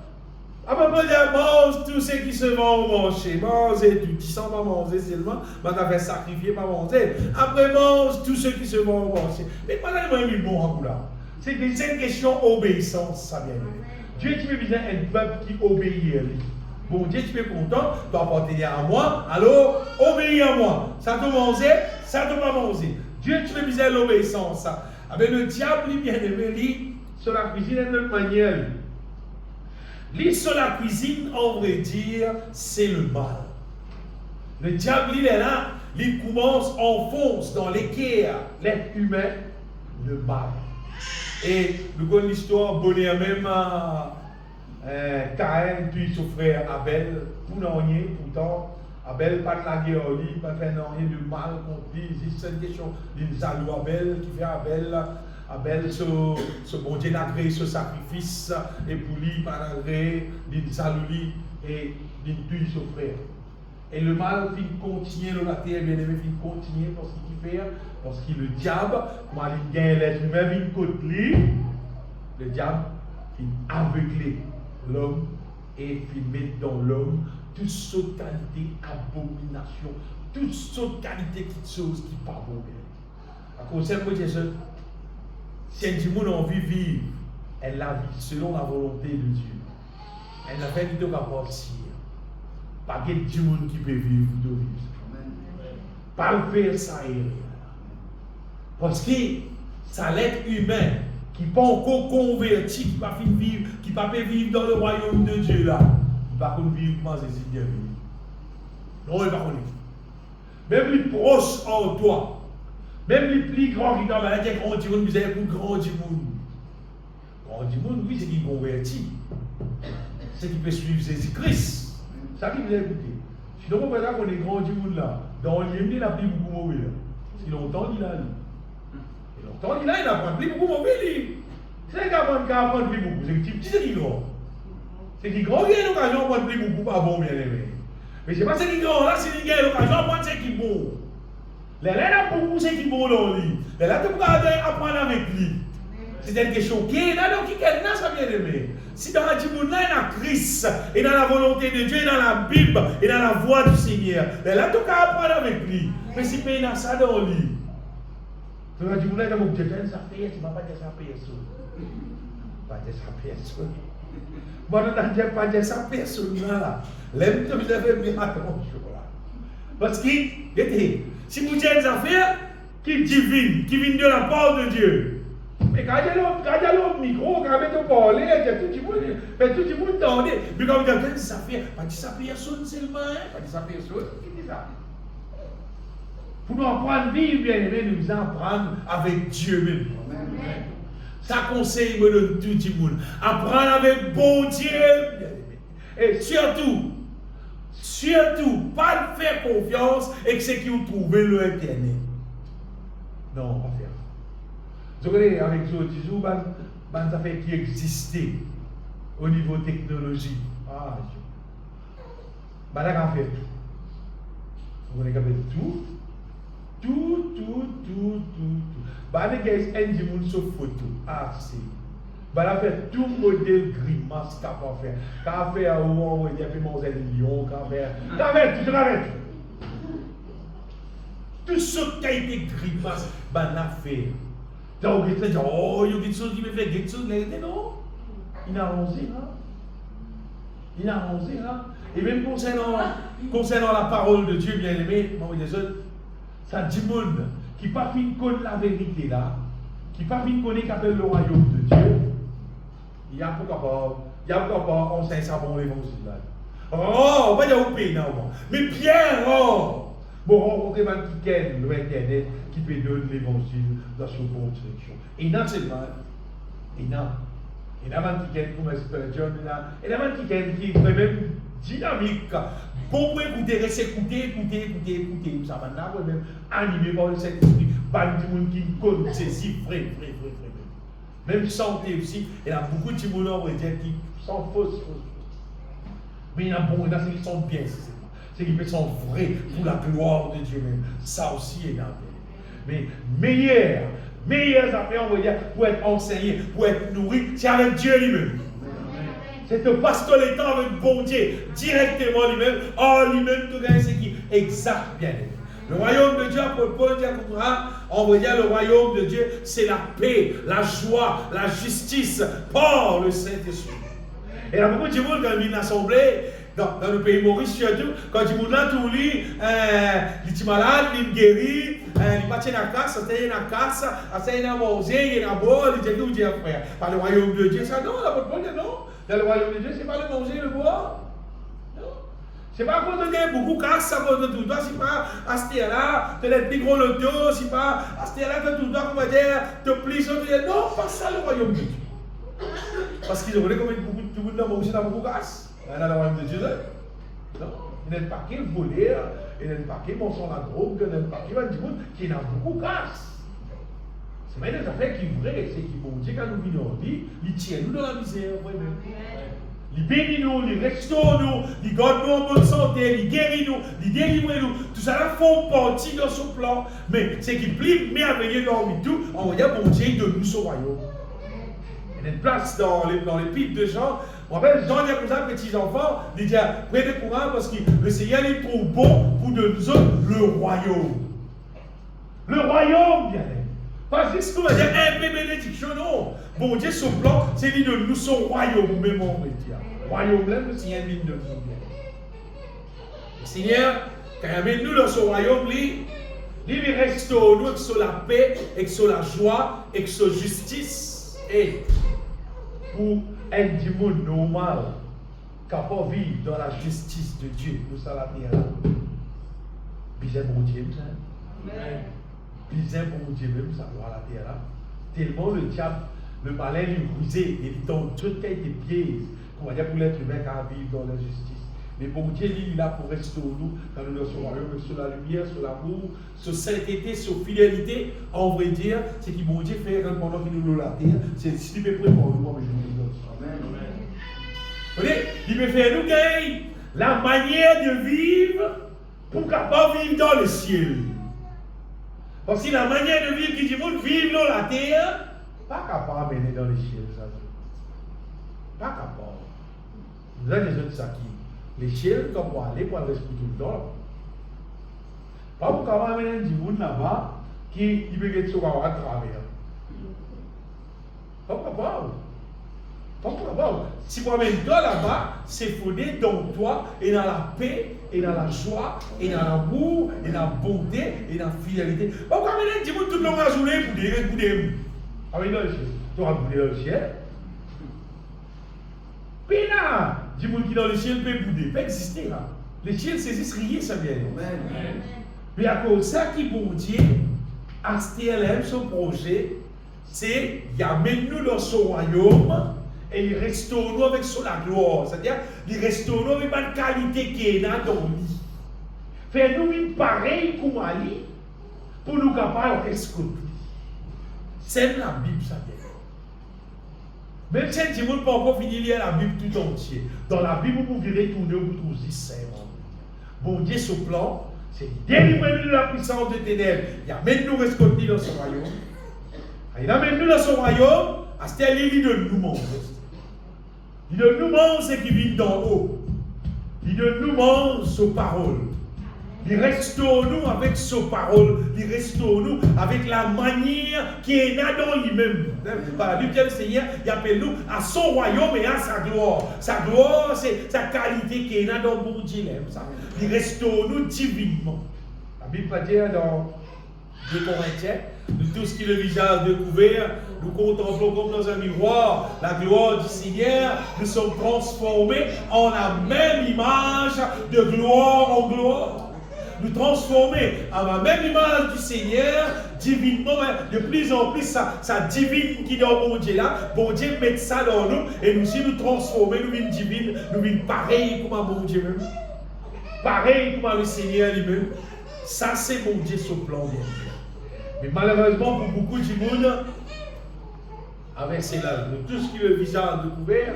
après, mange tous ceux qui se vont manger. Manger tout. Qui sont pas manger seulement, mais on a fait sacrifier, pas manger. Après, mange tous ceux qui se vont manger. Mais pas là, il bon en là. C'est une question obéissance, ça vient. Dieu, tu veux bien un peuple qui obéit à lui. Bon Dieu, tu es content, tu appartiens à moi, alors obéis à moi. Ça te manger, ça te pas manger. Dieu, tu veux viser l'obéissance. Avec le diable, il bien aimé, lui, sur la cuisine d'une autre manière. Lui, sur la cuisine, on vrai dire, c'est le mal. Le diable, il est là, il commence, enfonce dans l'équerre l'être humain, le mal. Et nous connaissons l'histoire, bonheur même à Caïn, puis son frère Abel, pour rien, pourtant, Abel pas de la guerre, pas de faire rien de mal contre lui. C'est une question d'une jaloux Abel qui fait Abel, ce bon Dieu n'a créé ce sacrifice, et pour lui, par agré, d'une jaloux et d'une tuer son frère. Et le mal vient continuer dans la terre, bien aimé, vient continuer parce qu'il fait, parce que le diable, quand il gagne l'être humain, vient contre lui, le diable vient aveugler l'homme et filmer dans l'homme toutes sortes de qualités, abominations, toutes sortes de qualités qui choses qui ne sont pas bonnes. À cause de ça, si un monde a envie de vivre, elle la vit selon la volonté de Dieu. Elle n'a pas dit de partir. Pas de monde qui peut vivre de vivre. Pas le faire ça. Parce que ça l'être humain qui n'est pas encore converti, qui ne peut pas vivre, qui ne peut pas vivre dans le royaume de Dieu là. Il ne peut pas vivre comment c'est bien vivre. Non, il ne peut pas. Même les proches en toi, même les plus grands qui t'ont dit grand du monde, vous avez pour grand du monde. Grand du monde, oui, c'est qui est converti. C'est qui peut suivre Jésus-Christ. Ça qui vous a écouté. Si donc on peut dire qu'on est grand du monde là, dans l'IMD, il a pris beaucoup mauvais là. Si longtemps il a lu. Et longtemps il a pris beaucoup mauvais. C'est qu'il apprend plus beaucoup. C'est que petit, c'est qui grand. C'est qui grand, il a l'occasion d'apprendre plus beaucoup, pas bon bien aimé. Mais c'est pas ce qui grand là, c'est qu'il a l'occasion d'apprendre ce qui est bon. Les là, beaucoup c'est qui est bon dans lui. Les là, tu peux apprendre avec lui. C'est une question qui est là, donc qui est ça bien aimé. Si dans la Timoun, il y a Christ, et dans la volonté de Dieu, et dans la Bible, et dans la voix du Seigneur, là, tu peux apprendre avec lui. Mais si tu as ça dans lui, tu vas dire, tu vas dire, tu vas pas dire ça personne. Pas dire ça personne. Moi, je ne dis pas dire ça personne là. L'aime, vous avez bien attention là. Parce que, si vous dites des affaires qui viennent de la part de Dieu, mais quand il y a l'autre micro, quand il parler, tout le monde entendait. Puis quand il dit ça fait, pas dire ça personne seulement, pas dire ça personne, qui dit ça? Pour nous apprendre à vivre, bien aimé, nous devons apprendre avec Dieu même. Ça conseille de tout le monde. Apprendre avec bon Dieu, bien aimé. Et surtout, pas faire confiance et que c'est qui vous trouvez le Internet. Non, pas faire. Vous voyez, avec Zotisou, des affaires qui existaient au niveau technologie. Ah, on a fait tout. On a fait tout. Tout. On a fait un dimanche sur photo. Ah, c'est. On a fait tout modèle grimace qu'on a fait. Qu'on a fait à où il y avait Monselle Lyon, qu'on a fait tout. Tout ce qui a été grimace, on a fait. Donc, il dit, oh, il y a quelque chose qui me fait quelque chose, non. Il a arrangé, hein. Et même concernant la parole de Dieu, bien aimé, ça dit monde qui pas fin connaître la vérité là, qui pas fin connaître qu'appelle le royaume de Dieu, il y a pourquoi pas, on sait ça bon l'évangile là. Oh, on va dire au pays, non. Mais Pierre, oh! Bon, rencontrer un petit le Internet qui peut donner l'évangile dans son bon direction. Et non seulement, il y a un petit comme Spurgeon, il y a un petit qui est vraiment dynamique. Bon, pour écouter, écouter, ça va là, même animé par le Saint-Esprit, par du monde qui connaît, c'est vrai. Même santé aussi, il y a beaucoup de gens qui sont fausses. Mais il y en a beaucoup qui sont bien, c'est qui sont vrais pour la gloire de Dieu même. Ça aussi est dans mais meilleures affaires, on va dire, pour être enseigné, pour être nourri, c'est avec Dieu lui-même. C'est de passer le temps avec bon Dieu, directement lui-même. Oh, lui-même, tout gagner, c'est qui? Exact, bien. Le royaume de Dieu, pour Paul dit, on va dire le royaume de Dieu, c'est la paix, la joie, la justice par le Saint-Esprit. Et il y a beaucoup de gens qui ont une assemblée, dans le pays Maurice, surtout, quand il y a tout lui, il est malade, il est guéri, il va dans la casse, il est dans la casse, il est dans la manger, il est dans la boire, il est tout dit frère. Par le royaume de Dieu, ça non, la bonne parole, non. Dans le royaume de Dieu, c'est pas le manger, le boire. Non. C'est pas quand on a beaucoup de casse, ça va de tout. C'est pas à ce là, tu es le plus gros loto, c'est pas à ce là que tout le temps, on va dire, te plie, non, pas ça le royaume de Dieu. Parce qu'ils ont voulu comme beaucoup de monde dans manger dans beaucoup de casse. Dans le royaume de Dieu, non. Il y a un paquet volé, il y a un paquet bon sang la drogue, il y a un paquet du monde qui n'a beaucoup de casse. C'est même des affaires qui sont vraies, c'est qui vont dire quand nous venons en vie, ils tiennent nous dans la misère, ils bénissent nous, ils restaurent nous, ils gardent nous en bonne santé, ils guérissent nous, ils délivrent nous. Tout ça là font partie de son plan. Mais c'est qui plie merveilleux dans le tout, on va dire bon Dieu de nous son royaume. Il y a une place dans les pipes de Jean. On rappelle, Jean dit comme ça, petits enfants, il dit prenez courage parce que le Seigneur est trop bon pour de nous autres le royaume. Le royaume, bien aimé. Parce que ce qu'on va dire, un peu bénédiction, non. Bon Dieu, son plan, c'est lui de nous son royaume, même on va dire. Royaume, là, le Seigneur vient de nous. Le Seigneur, quand il amène nous dans son royaume, il restaure nous avec la paix, avec la joie, avec sa justice. Et pour un monde normal, capable de vivre dans la justice de Dieu, nous sommes la terre. Bien bon Dieu, ça. Amen. Bien bon Dieu, même ça, voir la terre là. Tellement le diable, le malin lui brisé, et il tombe tout qui a été piège. Pour dire pour l'être humain qui vivre dans la justice. Mais bon Dieu, il est là pour restaurer nous dans le royaume, sur la lumière, sur l'amour, sur sainteté, sur fidélité. En vrai dire, c'est que bon Dieu fait pendant qu'il nous la terre, c'est si il peut préparer nous, mais je vous dis. Amen. Vous voyez, il peut faire nous gagner la manière de vivre pour capable vivre dans le ciel. Parce que la manière de vivre qui dit vivre dans la terre, pas capable de mener dans le ciel, ça. Pas capable. Vous avez des autres ça qui. Les ciels, comme pour aller pour rester tout le temps. Pas pour capable de mener du monde là-bas qui peut être sur à travers. Pas capable. Pas capable. Si vous amènez toi là-bas, c'est fondé dans toi et dans la paix, et dans la joie, et dans l'amour, et dans la bonté, et dans la fidélité. Pas pour amener du monde toute la journée pour dire. Ah oui, dans le ciel. Tu vas bouder dans le ciel. Pina, du monde qui dans le ciel peut bouder, peut exister là. Le ciel saisissent rien, ça vient. Mais à cause de ça, qui bon Dieu, à STLM, son projet, c'est qu'il amène nous dans son royaume et il restaure nous avec la gloire. C'est-à-dire, il restaure nous avec une qualité qui est là dans lui. Fait nous une pareille comme Ali pour nous capables de rester. C'est la Bible, ça vient. Même si tu ne peux pas encore finir de lire la Bible tout entière. Dans la Bible, vous pouvez retourner au bout de 10 bon Dieu, ce plan, c'est délivrer nous de la puissance des ténèbres. Il amène nous rester dans son royaume. Il amène nous dans son royaume, à ce qu'il dit de nous manger. Il de nous mange ce qui vit d'en haut. Il de nous mange ses paroles. Il restaure nous avec ses paroles. Il restaure nous avec la manière qui est là dans lui-même. Par la Bible, le Seigneur, il appelle nous à son royaume et à sa gloire. Sa gloire, c'est sa qualité qui est là dans bon Dieu. Il restaure nous divinement. La Bible va dire dans 2 Corinthiens, nous tous qui le visage découvert, nous contemplons comme dans un miroir la gloire du Seigneur, nous sommes transformés en la même image de gloire en gloire. Nous transformer en la même image du Seigneur, divinement, de plus en plus, ça divine qui est dans bon Dieu là, bon Dieu met ça dans nous, et nous aussi nous transformer, nous venons divine, nous venons pareil comme un bon Dieu même, pareil comme le Seigneur lui-même. Ça c'est bon Dieu son plan bien. Mais malheureusement pour beaucoup de monde, avec cela, nous tous qui le visage découvert,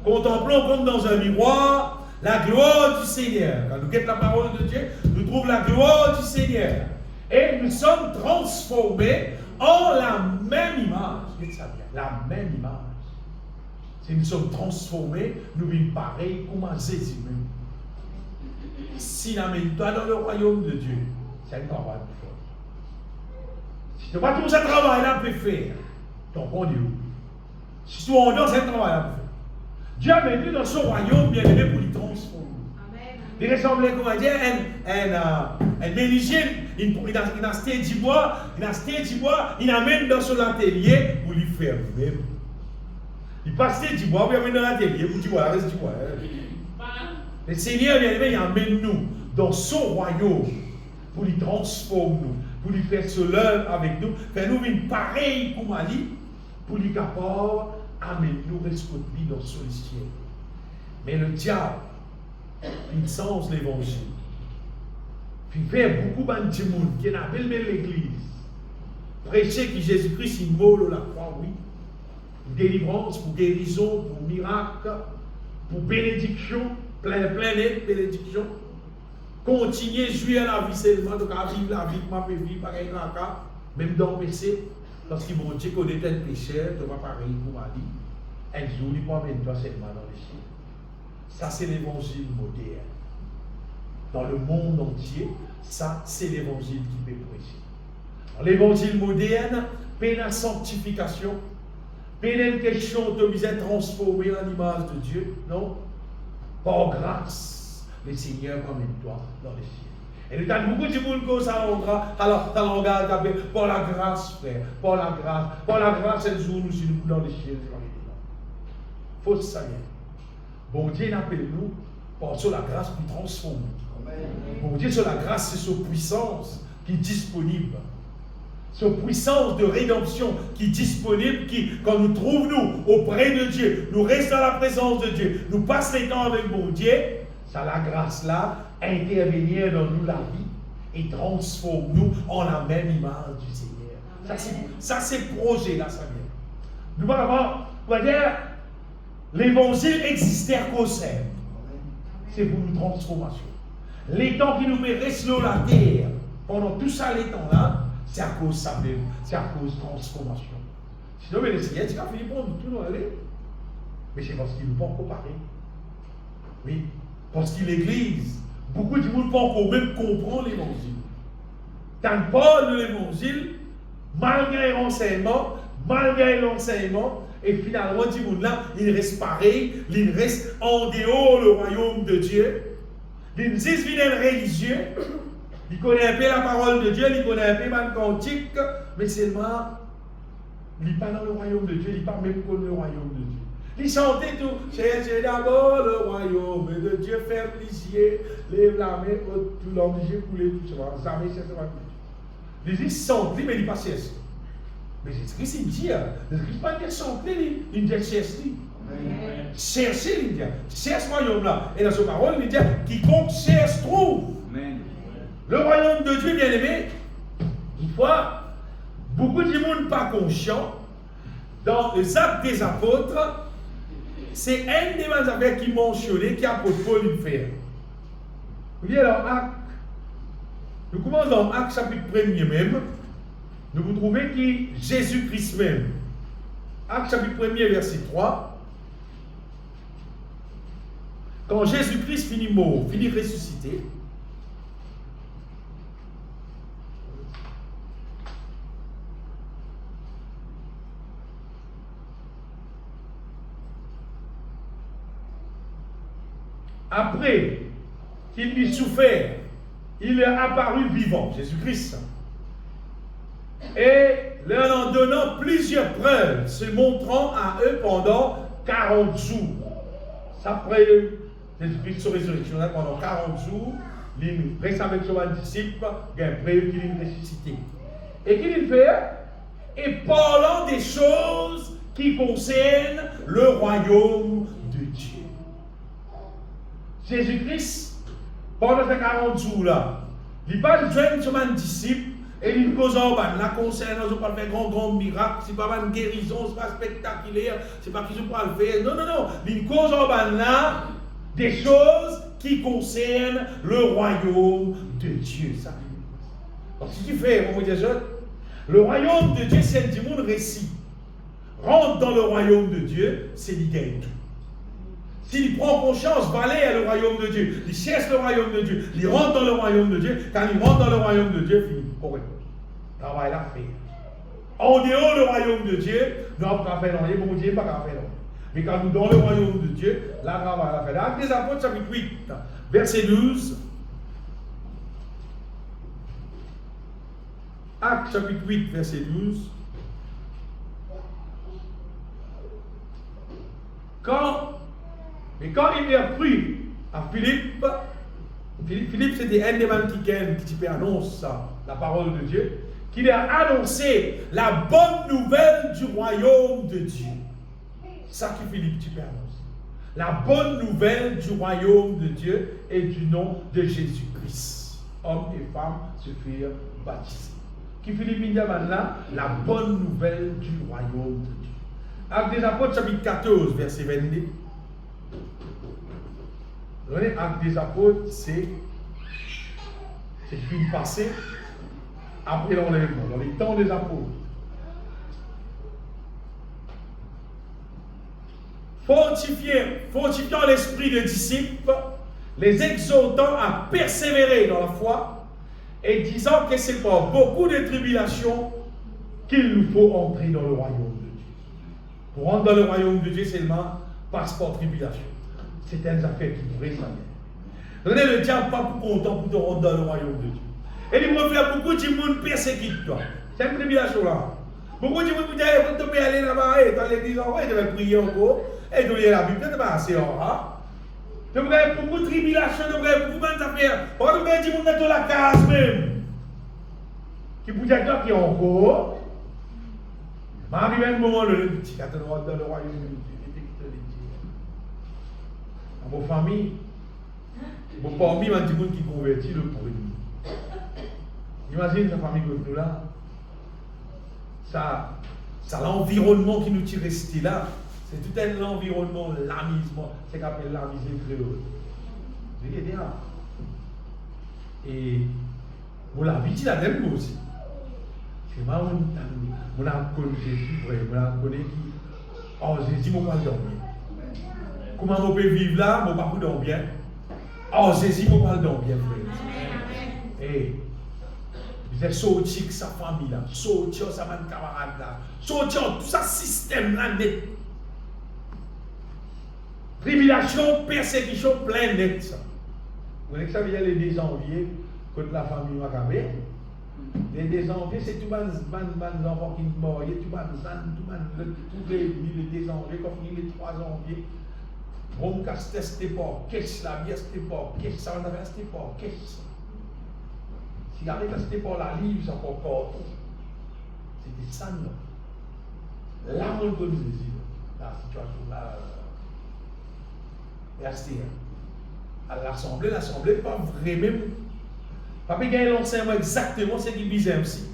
contemplons comme dans un miroir la gloire du Seigneur. Quand nous guettons la parole de Dieu, nous trouvons la gloire du Seigneur. Et nous sommes transformés en la même image. La même image. Si nous sommes transformés, nous vivons pareil comme un Jésus même. Si l'amène-toi dans le royaume de Dieu, c'est un travail pour faire. Si tu n'as pas tout ce travail-là pour faire, ton bon Dieu. Si tu en dehors, c'est un travail à faire. Dieu a venu dans son royaume bien aimé pour lui transformer. Il ressemblait, comment dire, un ménagien, il a acheté du bois, il amène dans son atelier pour lui faire même. Il passe du bois, il amène dans l'atelier pour dire, voilà, reste du bois. Le Seigneur, bien aimé, il amène nous dans son royaume pour lui transformer nous, pour lui faire ce l'œuvre avec nous, faire nous une pareille comme Ali, pour lui capable amener nous rescouter dans son ciel. Mais le diable, il sens l'évangile. Il fait beaucoup de monde qui appelle l'église. Prêcher que Jésus-Christ est mort à la croix, oui. Pour délivrance, pour guérison, pour miracle, pour bénédiction, plein de bénédiction. Continuer à jouer à la vie seulement, donc à vivre la vie que m'a fait vivre, pareil dans le cas, même dans le PC, parce que mon Dieu connaît un pécheur, tu vas pareil pour ma vie. Un jour, il va mettre toi seulement dans le ciel. Ça, c'est l'évangile moderne. Dans le monde entier, ça, c'est l'évangile qui peut prêcher. L'évangile moderne, peine à sanctification, peine à une question de mise à transformer en image de Dieu, non? Par grâce, le Seigneur emmène-toi dans le ciel. Et il y a beaucoup de monde qui alors, dans le langage appelé par la grâce, frère, par la grâce, elle joue nous sur nous dans le ciel. Faut ça. Bon Dieu appelle nous par sur la grâce pour transformer. Bon Dieu, sur la grâce, c'est sa puissance qui est disponible. Sa puissance de rédemption qui est disponible, qui, quand nous trouvons nous auprès de Dieu, nous restons dans la présence de Dieu, nous passons les temps avec bon Dieu, ça la grâce là, intervenir dans nous la vie et transforme nous en la même image du Seigneur. Ça c'est projet là, ça vient. Nous allons voir, on va dire, l'évangile existait à cause de c'est pour nous transformation. Les temps qui nous met rester sur la terre, pendant tout ça, les temps là, c'est à cause de ça même, c'est à cause de transformation. Sinon, le Seigneur, tu as fini pour nous tout nous aller. Mais c'est parce qu'il ne peut pas comparer. Oui, parce que l'Église, beaucoup de monde ne peut encore même comprendre l'évangile. Tant pas de l'évangile, malgré l'enseignement, et finalement, ce monde-là, il reste pareil, il reste en dehors du royaume de Dieu. Il dit qu'il est religieux, il connaît un peu la parole de Dieu, il connaît un peu le cantique, mais seulement, il n'est pas dans le royaume de Dieu, il n'est pas même contre le royaume de Dieu. Il chantait tout, cherchez d'abord le royaume de Dieu, faire plaisir, lève la main, tout l'obligé, couler, tout ça, jamais chercher la main. Il dit chanter, mais il n'est pas chercher. Mais Jésus-Christ, il dit, Jésus-Christ pas dire chanter, il dit chercher. Chercher, il dit, cherche ce royaume-là. Et dans sa parole, il dit, quiconque cherche trouve. Amen. Le royaume de Dieu, bien aimé, une fois, beaucoup de monde pas conscient, dans les actes des apôtres, c'est un des affaires qui mentionnait, qui apôtre Paul le fait. Vous voyez alors, Actes, nous commençons dans Actes chapitre 1er même, nous vous trouvez qui Jésus-Christ même. Actes chapitre 1er, verset 3. Quand Jésus-Christ finit mort, finit ressuscité, après qu'il lui souffert, il est apparu vivant, Jésus-Christ, et leur en donnant plusieurs preuves, se montrant à eux pendant 40 jours. Après Jésus-Christ sa résurrection pendant 40 jours, il reste avec son disciple, il y a une preuve qu'il est ressuscité. Et qu'il fait, et parlant des choses qui concernent le royaume de Dieu. Jésus-Christ, pendant ces 40 jours-là, il parle de son disciple et il cause en bas. La concernant, il ne pas faire grand miracle, ce n'est pas une guérison, ce n'est pas spectaculaire, ce n'est pas qu'ils ne pas le faire. Non. Il cause en bas là des choses qui concernent le royaume de Dieu. Ça. Donc, si tu fais, on va dire, le royaume de Dieu, c'est du monde récit. Rentre dans le royaume de Dieu, c'est l'idée tout. S'il prend conscience, va aller à le royaume de Dieu, il cherche le royaume de Dieu, il rentre dans le royaume de Dieu, quand il rentre dans le royaume de Dieu, il finit correct. Travail à faire. En dehors du royaume de Dieu, nous n'avons pas fait rien, bon Dieu n'a pas fait rien. Mais quand nous dans le royaume de Dieu, là, travail à faire. Actes des Apôtres, chapitre 8, verset 12. Actes chapitre 8, verset 12. Quand il a pris à Philippe, Philippe c'était un des Mantiquains qui annonce ça, la parole de Dieu, qu'il a annoncé la bonne nouvelle du royaume de Dieu. Ça que Philippe tu annonce. La bonne nouvelle du royaume de Dieu et du nom de Jésus-Christ. Hommes et femmes se firent baptisés. Qui Philippe dit là, la bonne nouvelle du royaume de Dieu. Actes des Apôtres, chapitre 14, verset 22. Vous voyez, Actes des Apôtres, c'est une passée après l'enlèvement, dans les temps des apôtres. Fortifiant l'esprit des disciples, les exhortant à persévérer dans la foi et disant que c'est par beaucoup de tribulations qu'il nous faut entrer dans le royaume de Dieu. Pour entrer dans le royaume de Dieu, seulement passe par tribulation. C'est une affaire qui pourrait s'en aller. Le diable pas pour content pour te rentrer dans le royaume de Dieu. Et il me fait beaucoup de monde persécute toi. C'est une tribulation là. Beaucoup de monde dit, il faut aller là-bas, et dans l'église, tu vas prier encore, et tu vas lire la Bible, tu vas assez en tu vas beaucoup de tribulation, tu vas beaucoup d'affaires. Tu vas dire, tu vas dans la case même. Qui vous dit, toi qui est encore. Mais à un moment, le petit, quand tu rentres dans le royaume de Dieu, dans vos familles, parmi les gens qui convertit le premier. Imagine sa famille comme nous là. Ça l'environnement qui nous tire resté là. C'est tout un environnement, l'amisme, c'est qu'on appelle l'amisme créole. Vous voyez bien. Et vous la vie, il a même aussi. C'est moi, on a connu Jésus, on a connu qui. Oh, Jésus, je ne peux pas dormir. Comment on peut vivre là, je ne peux pas dormir. Oh, Jésus, je ne peux pas dormir, frère. Et vous êtes sorti de sa famille là, sorti de sa camarade là, sorti de tout ça système là net. Tribulation, persécution, plein net ça. Vous voyez que ça veut dire les désenviés contre la famille Macabé. Les désenviés, c'est tout les enfants qui meurent, tout les ennemis, les désenviés, comme les 3 enviés. Bon, c'était pas, qu'est-ce que la vie, c'était pas, qu'est-ce que ça va faire, c'était pas, qu'est-ce que ça. Si avec c'était pas la livre, ça pas encore. C'était ça, non. Là, on peut nous dire, la situation là, rester. À l'Assemblée pas vraiment. Papa gagne l'enseignement exactement ce qui bizarre aussi.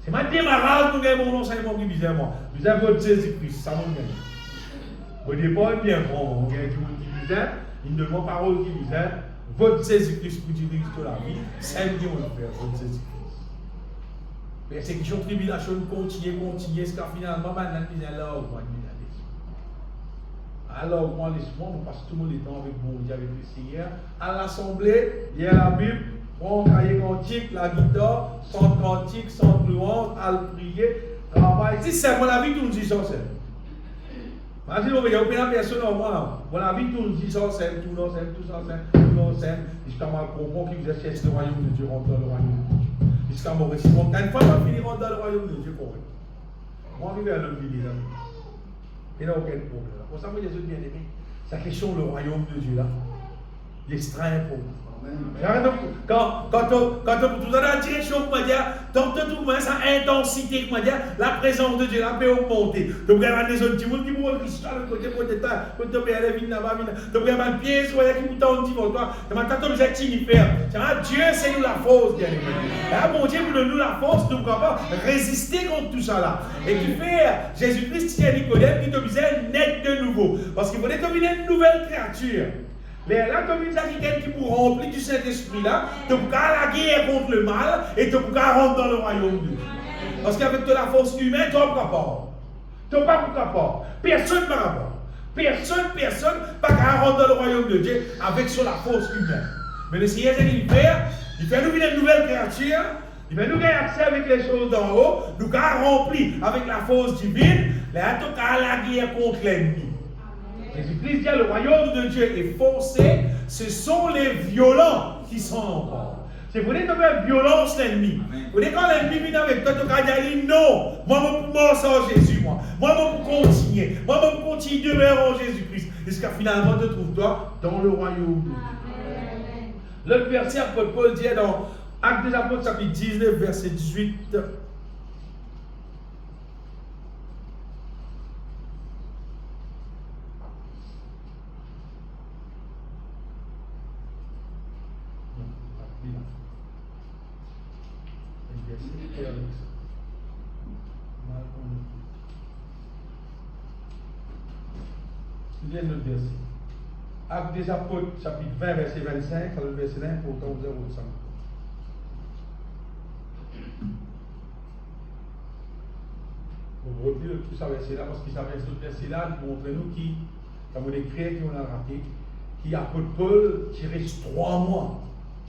C'est ma démarrage pour gagner mon enseignement qui bizarre. Vous avez votre Jésus-Christ, ça m'a gagné. Au départ, bien bon, on gagne tout le qui bizarre, il ne demande parole qui bizarre. Votre Jésus-Christ pour diriger toute la vie, c'est un Dieu on le fait, votre Jésus-Christ. Persécution, tribulation, continue, jusqu'à finalement, maintenant, il y a là où on alors, moi, laisse-moi, on passe tout le temps avec mon Dieu, avec le Seigneur. À l'Assemblée, il y a la Bible, prends un cahier cantique, la guitare, sans cantique, sans louange, à le prier, travail. Si c'est mon avis, tout le dit ça, c'est. Imagine, il n'y a aucune personne en moi. Mon avis, tout le dit ça, c'est, tout l'ensemble, tout ça, c'est, tout l'ensemble. Jusqu'à ma comprendre qui vous exerce le royaume de Dieu, rentre dans le royaume de Dieu. Jusqu'à mon récit. Une fois, on finit rentre dans le royaume de Dieu, correct. Moi, je vais à l'homme fini là. Il n'y a aucun problème. Pour ça, moi, Jésus bien aimé. Sa question, le royaume de Dieu là, il est extrêmement important. Quand tu dans la direction, tant que tu vois sa intensité, la présence de Dieu, la paix augmenter. Tu regardes des autres gens qui vont Christ à côté pour te faire, pour te faire la vie là-bas. Tu regardes une pièce qui vous tente dit pour toi. Tu as ton objectif de faire. Dieu, c'est nous la force, bien aimé. Là, mon Dieu, pour nous la force, nous pouvons résister contre tout ça là. Et qui fait Jésus-Christ, qui est Nicodème, qui te disait naître de nouveau. Parce qu'il voulait devenir une nouvelle créature. Mais là, comme il y a quelqu'un qui pour remplir du Saint-Esprit là, tu peux la guerre contre le mal et tu peux rentrer dans le royaume de Dieu. Parce qu'avec de la force humaine, tu n'es pas capable. Tu n'es pas capable. Personne ne peut capable. Personne pas capable rentrer dans le royaume de Dieu avec sur la force humaine. Mais le Seigneur, il fait nous une nouvelle créature. Il va nous gagner accès avec les choses d'en haut. Nous avons rempli avec la force divine. Là, tu as la guerre contre l'ennemi. Jésus-Christ dit le royaume de Dieu est forcé, ce sont les violents qui sont encore. C'est pour dire que faire violence l'ennemi. Vous dire quand l'ennemi vient avec toi, tu vas dire non, moi je peux mort sans Jésus, moi je peux continuer, moi je peux continuer de demeurer en Jésus-Christ. Jusqu'à finalement te trouves-toi dans le royaume de Dieu. L'autre verset, apôtre Paul dit dans Actes des Apôtres, chapitre 19, verset 18. Lisez le verset. Actes des Apôtres, chapitre 20, verset 25, le verset 1, pour quand vous avez votre sang. Vous retenez tout ça verset-là, parce qu'il s'avère ce verset-là, qui montre nous qui, comme on écrit, qui on a raté, qui apôtre Paul, qui reste 3 mois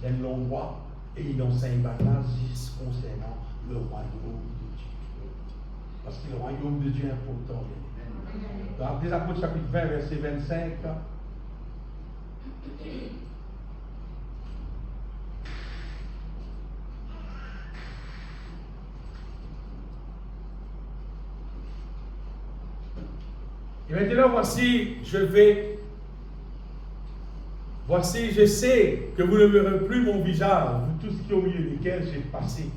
dans l'endroit, et il enseigne bagages concernant le royaume de Dieu. Parce que le royaume de Dieu est important. Dans Actes des Apôtres, chapitre 20, verset 25. Et maintenant, voici, je sais que vous ne verrez plus mon visage, vous tous qui au milieu desquels j'ai passé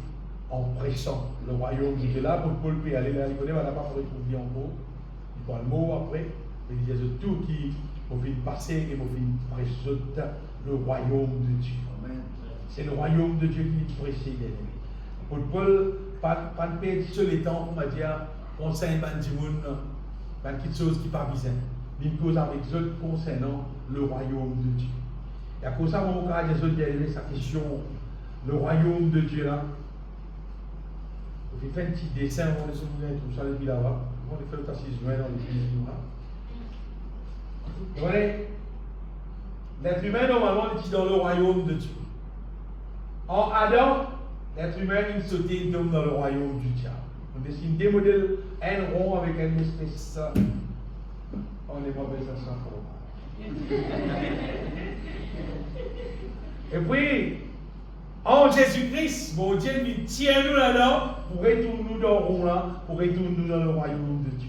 en prêchant le royaume de Dieu. Là, pour Paul peut aller là, il connaît, on n'a pas retrouvé encore. Il prend le mot après, mais il dit c'est tout qui vous fait passer et vous fait prêcher le royaume de Dieu. C'est le royaume de Dieu qui est prêché, les amis. Pour Paul, pas de perdre sur les temps pour me dire, conseil bandimoun, quelque chose qui n'est pas bizarre. Mais une cause avec eux concernant le royaume de Dieu. Et à cause de ça, mon frère, Jésus a élevé sa question, le royaume de Dieu là. Vous faites un petit dessin, on les souvient tout ça, depuis là-bas. On les fait le tassis joint dans les pays là. Vous voyez, l'être humain, normalement, il est dans le royaume de Dieu. En Adam, l'être humain, il sautait dans le royaume du diable. On dessine des modèles, un rond avec une espèce. On n'est pas besoin de ça pour Et puis, en Jésus-Christ, mon Dieu, il tient nous là-dedans pour retourner nous dans le rond là, pour retourner nous dans le royaume de Dieu.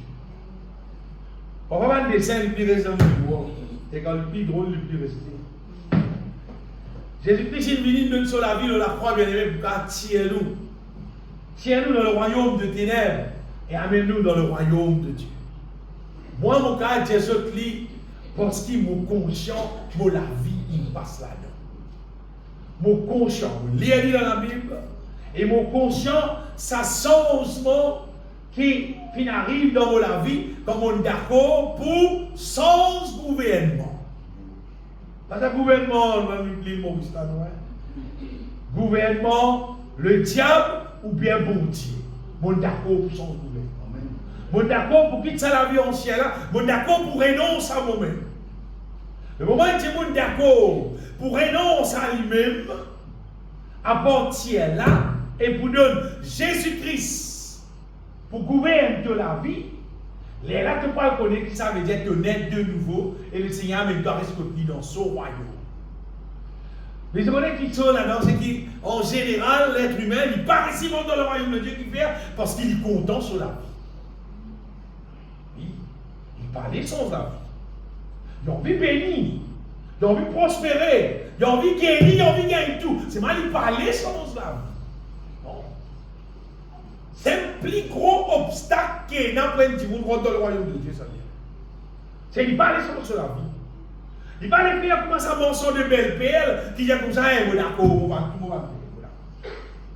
On va voir un dessin le plus récent du monde. C'est quand le plus drôle, le plus resté. Jésus-Christ est venu de sur la vie de la croix, bien aimé, pour tirer nous. Tiens-nous dans le royaume de ténèbres et amène-nous dans le royaume de Dieu. Moi, mon cas, Jésus lit parce qu'il est conscient que la vie, il passe là-dedans. Mon conscient, je lis dans la Bible, et mon conscient, ça changement qui arrive dans la vie, comme on est d'accord pour sans gouvernement. Pas un gouvernement, on va l'oublier, mon gouvernement, le diable, ou bien bon Dieu. Mon d'accord pour son gouvernement. Mon d'accord pour quitter la vie ancienne là. Mon d'accord pour renoncer à moi-même. Le moment où mon d'accord pour renoncer à lui-même, à partir là, et pour donner Jésus-Christ pour gouverner de la vie, les là tu peux connaître que ça veut dire te naître de nouveau et le Seigneur me doit rester dans son royaume. Mais ce qui sont là-dedans, c'est qu'en général, l'être humain, il part ici dans le royaume de Dieu qui fait parce qu'il est content sur la vie. Oui, il parlait sans la vie. Il a envie de bénir, il a envie de prospérer, il a envie de guérir, il a envie de gagner tout. C'est mal, il parlait sans la vie. Non. C'est le plus gros obstacle qui est dans le royaume de Dieu, ça veut dire. C'est qu'il parlait sans la vie. Il va les faire comme ça, morceau de belle perle, qui dit comme ça, on d'accord, on vend tout, on vend tout.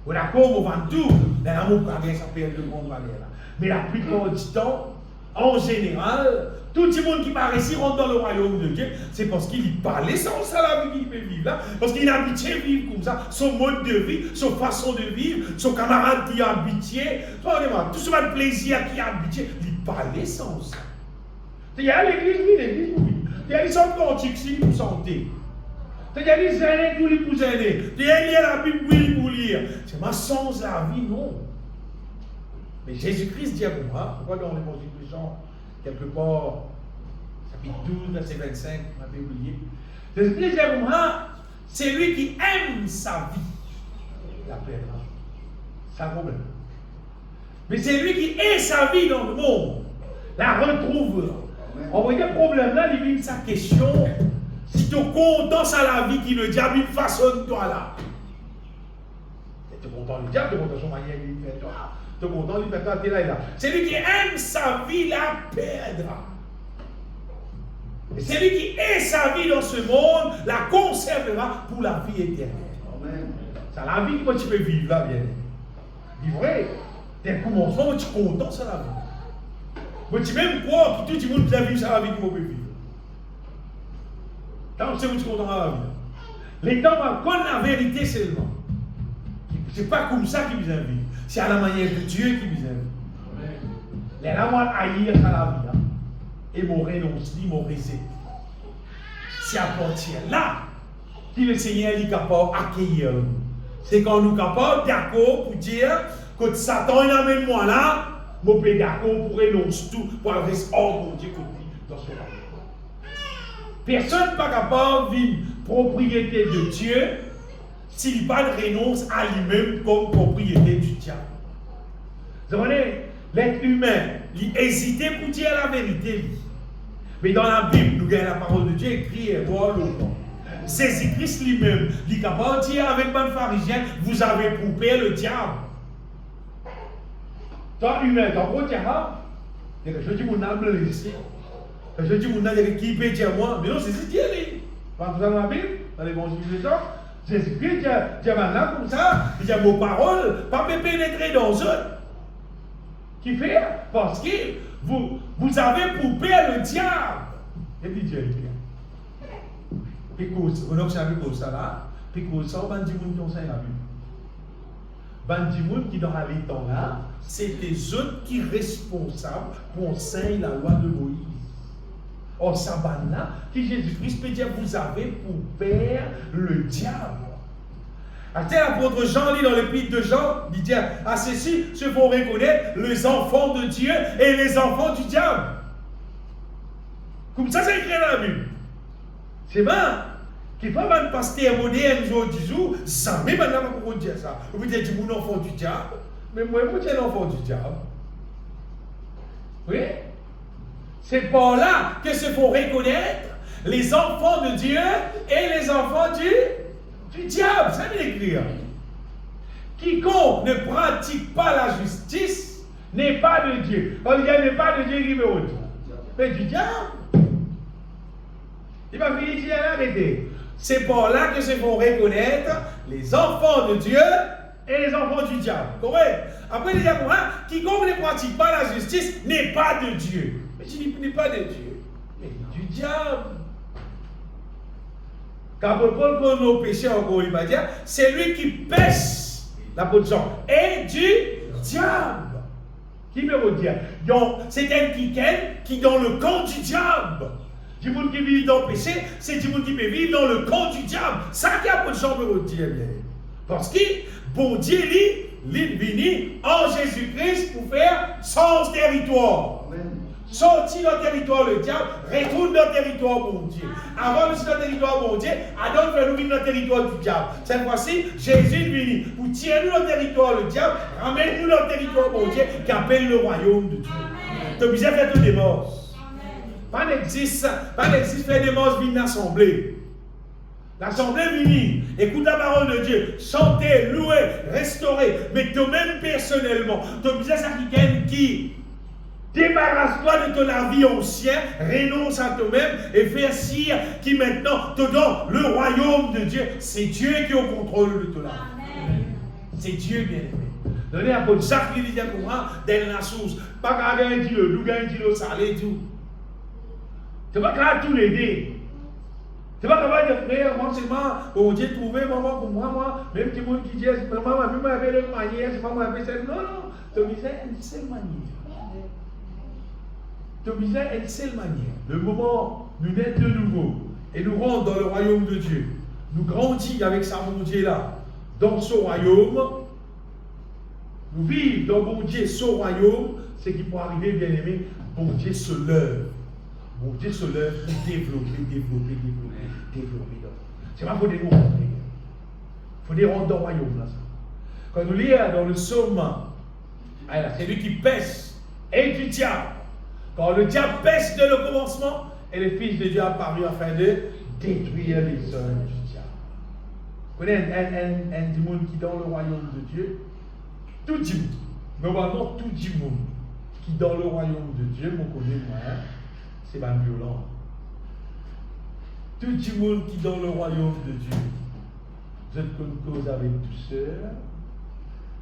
On d'accord, on vend tout. Dans l'amour, quand ça perle de grande manière. Mais la plupart du temps, en général, tout le monde qui paraît ici rentre dans le royaume de Dieu, c'est parce qu'il parlait sans ça la vie qu'il peut vivre là, parce qu'il est habitué à vivre comme ça, son mode de vie, son façon de vivre, son camarade qui est habitué, tout ce plaisir qui est habitué, il parlait sans ça. Il y a l'église, oui. Il y a des antiques si pour santé. Il y a des années pour les années. Il y a la Bible pour lire. C'est ma sans la vie, non. Mais Jésus-Christ dit à moi, pourquoi dans l'évangile de Jean, quelque part, chapitre 12, verset 25, on m'avait oublié. Jésus-Christ dit pour moi, c'est lui qui aime sa vie. La perdra. C'est un problème. Mais c'est lui qui est sa vie dans le monde. La retrouvera. On voit des problèmes là, il vient sa question. Si tu es content à la vie qui le diable façonne toi là. Tu es content du diable, tu es content de son manière qu'il fait toi. Tu es content du fait toi, tu es là et là. C'est lui qui aime sa vie, la perdra. Et c'est lui qui est sa vie dans ce monde, la conservera pour la vie éternelle. Amen. C'est la vie que tu peux vivre là, bien. Dis vrai, dès le commencement, tu es content sur la vie. Mais tu même crois que tout le monde qui a vécu ça la vie qu'on peut vivre. Tant que tu es content dans la vie. Les temps vont connaître la vérité seulement. Ce n'est pas comme ça qu'ils vous invitent. C'est à la manière de Dieu qui vous invite. Les gens vont haïr à la vie. Et mon renonce, mon récit. C'est à partir là que le Seigneur est capable d'accueillir nous. C'est quand nous sommes capables d'accord pour dire que Satan il amène moi là, mon père d'accord pour renoncer tout, pour rester hors de Dieu dans ce monde. Personne n'est pas capable de vivre propriété de Dieu s'il pas de renonce à lui-même comme propriété du diable. Vous comprenez? L'être humain, il hésitait pour dire la vérité. Mais dans la Bible, nous avons la parole de Dieu écrite et voir le nom. Jésus-Christ lui-même, il est capable de dire avec les pharisiens, vous avez pour père le diable. Toi, humain, dans votre diable, je dis mon âme blessée. Je dis mon âme qui peut dire moi, mais non, c'est Dieu. Quand vous avez la Bible, dans l'évangile de Jean, Jésus-Christ dit maintenant comme ça, il dit vos paroles, pas me pénétrer dans eux. Qui fait? Parce que vous avez pour père le diable. Et puis Dieu dit. Puis on a savez pour ça là. Puis ça, on va dire qui enseigne la Bible. Bandimoun qui dans la temps là, c'est des autres qui sont responsables pour enseigner la loi de Moïse. Or, ça là, qui Jésus-Christ peut dire vous avez pour père le diable. L'apôtre Jean lit dans l'épître de Jean, il dit à ceux-ci se font reconnaître les enfants de Dieu et les enfants du diable. Comme ça, c'est écrit dans la Bible. C'est bon. Qu'il faut un pasteur moderne, disons, ça, mais maintenant, on peut dire ça. Vous pouvez dire mon enfant du diable, mais moi, je suis l'enfant du diable. Oui. C'est par là que se font reconnaître les enfants de Dieu et les enfants du diable. Ça veut dire quiconque ne pratique pas la justice n'est pas de Dieu. Quand il dit n'est pas de Dieu, il veut autre. Mais du diable. Il va finir ici à l'arrêter. C'est par là que se font reconnaître les enfants de Dieu et les enfants du diable. Correct? Après, il dit pour moi, quiconque ne pratique pas la justice n'est pas de Dieu. Mais tu dis n'est pas de Dieu, mais du diable. Car Paul pose nos péchés encore, il va dire, c'est lui qui pêche, l'apôtre Jean, et du diable. Qui veut dire? C'est quelqu'un qui est dans le camp du diable. Du monde qui vit dans le péché, c'est du monde qui peut vivre dans le camp du diable. Ça qui l'apôtre Jean veut dire bien. Parce que bon Dieu, il est venu en Jésus-Christ pour faire son territoire. Amen. Sorti dans le territoire le diable, retourne dans le territoire bon Dieu. Avant de sortir dans le territoire bon Dieu, Adam fait nous venir dans le territoire du diable. Cette fois-ci, Jésus est venu pour tirer nous dans le territoire le diable, ramène nous dans le territoire bon Dieu qui appelle le royaume de Dieu. Tu as besoin de faire tout démence. Pas d'existe faire démence vient l'assemblée. L'assemblée vient, écoute la parole de Dieu, chanter, louer, restaurer, mais toi-même personnellement, tu as besoin de quelqu'un qui débarrasse-toi de ton vie ancien, renonce à toi-même et fais sire qui maintenant te donne le royaume de Dieu. C'est Dieu qui est au contrôle de ton vie. C'est Dieu bien-aimé. Donnez à votre Jacques qui dit pour moi, dans la source, pas qu'à gagner dit le loup, gagner dit le salé, tout. C'est pas qu'à tout l'aider. C'est pas capable de frère, moi seulement, oh Dieu trouvé maman pour moi, même si monde qui dit, maman, même moi avec une manière, c'est pas moi avec celle. Non, tu as besoin d'une seule manière. Tu as besoin d'une seule manière. Le moment nous naître de nouveau et nous rentre dans le royaume de Dieu, nous grandissons avec sa bon Dieu là, dans ce royaume, nous vivons dans bon Dieu, ce royaume, c'est qui pour arriver, bien aimé, bon Dieu se lève. Bon Dieu se lève pour développer. C'est pas pour des nous rentrer. Il faut des rendre dans le royaume. Là, ça. Quand nous lisons dans le psaume, c'est lui qui pêche et du diable. Quand le diable pêche dès le commencement, et le Fils de Dieu apparu afin de détruire les œuvres du diable. Vous connaissez un démon qui est dans le royaume de Dieu? Tout démon, normalement tout démon qui est dans le royaume de Dieu, mon connaît moi, c'est pas violent. Tout le monde qui est dans le royaume de Dieu, vous êtes comme cause avec douceur,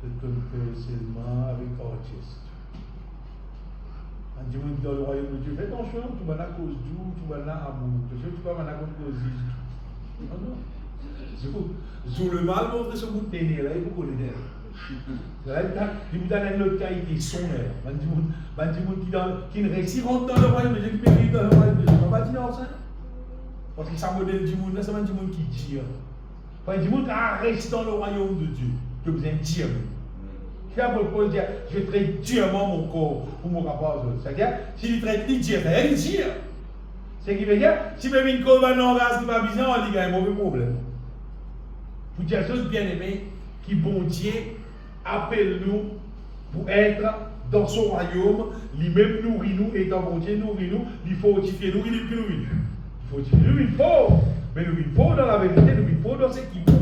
vous êtes comme cause seulement avec orchestre. Un Dieu qui est dans le royaume de Dieu, fais attention, tu vas à cause doux, tu vas à amour, tu vas à cause zizou. Non, non. Sous le mal, montre ce bout de téné, là, il faut qu'on l'ait. Il vous donne une autre qualité, son air. Un Dieu qui ne réussit rentre dans le royaume de Dieu, qui périt dans le royaume de Dieu. On va dire non, ça. Parce que ça modèle du monde, là, c'est un Dieu qui tire. Pas un Dieu qui reste dans le royaume de Dieu, que vous avez tiré. Je vais vous dire, je traite durement mon corps pour mon rapport aux autres. C'est-à-dire, si je traite les tire, il tire. C'est ce qui veut dire, si même une cause va non grâce qui va bizarre, on a un mauvais problème. Vous dire chose bien aimé, qui bon Dieu appelle nous pour être dans son royaume, lui-même nourrit nous, et dans bon Dieu nourrit nous, il faut fortifier nous, il faut fortifier nous, il faut. Mais nous, il faut dans la vérité, nous, il faut dans ce qui est bon.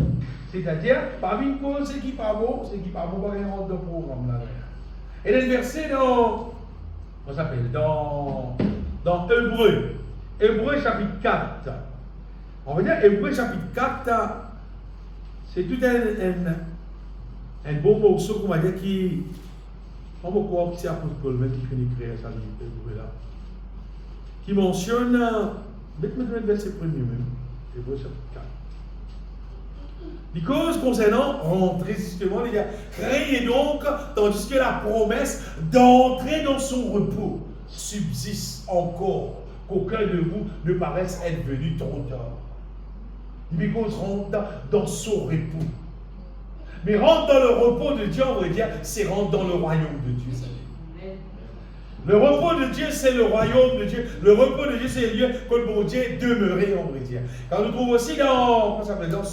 C'est-à-dire, parmi une cause, ce qui n'est pas bon, pas rien rentre dans le programme là. Et le verset dans, comment ça s'appelle, dans Hébreux chapitre 4. On va dire Hébreux chapitre 4, c'est tout un beau morceau qu'on va dire qui, on va croire que c'est l'apôtre Paul même qui finit créer ça Hébreux là, qui mentionne, mettez le verset premier même, Hébreux chapitre 4. Les causes concernant rentrer justement, les gars, créez donc, tandis que la promesse d'entrer dans son repos subsiste encore, qu'aucun de vous ne paraisse être venu trop tard. Les causes rentrent dans son repos. Mais rentre dans le repos de Dieu, on va dire, c'est rentre dans le royaume de Dieu. Le repos de Dieu, c'est le royaume de Dieu. Le repos de Dieu, c'est le lieu que le bon Dieu est demeuré, on va dire. Quand on trouve aussi dans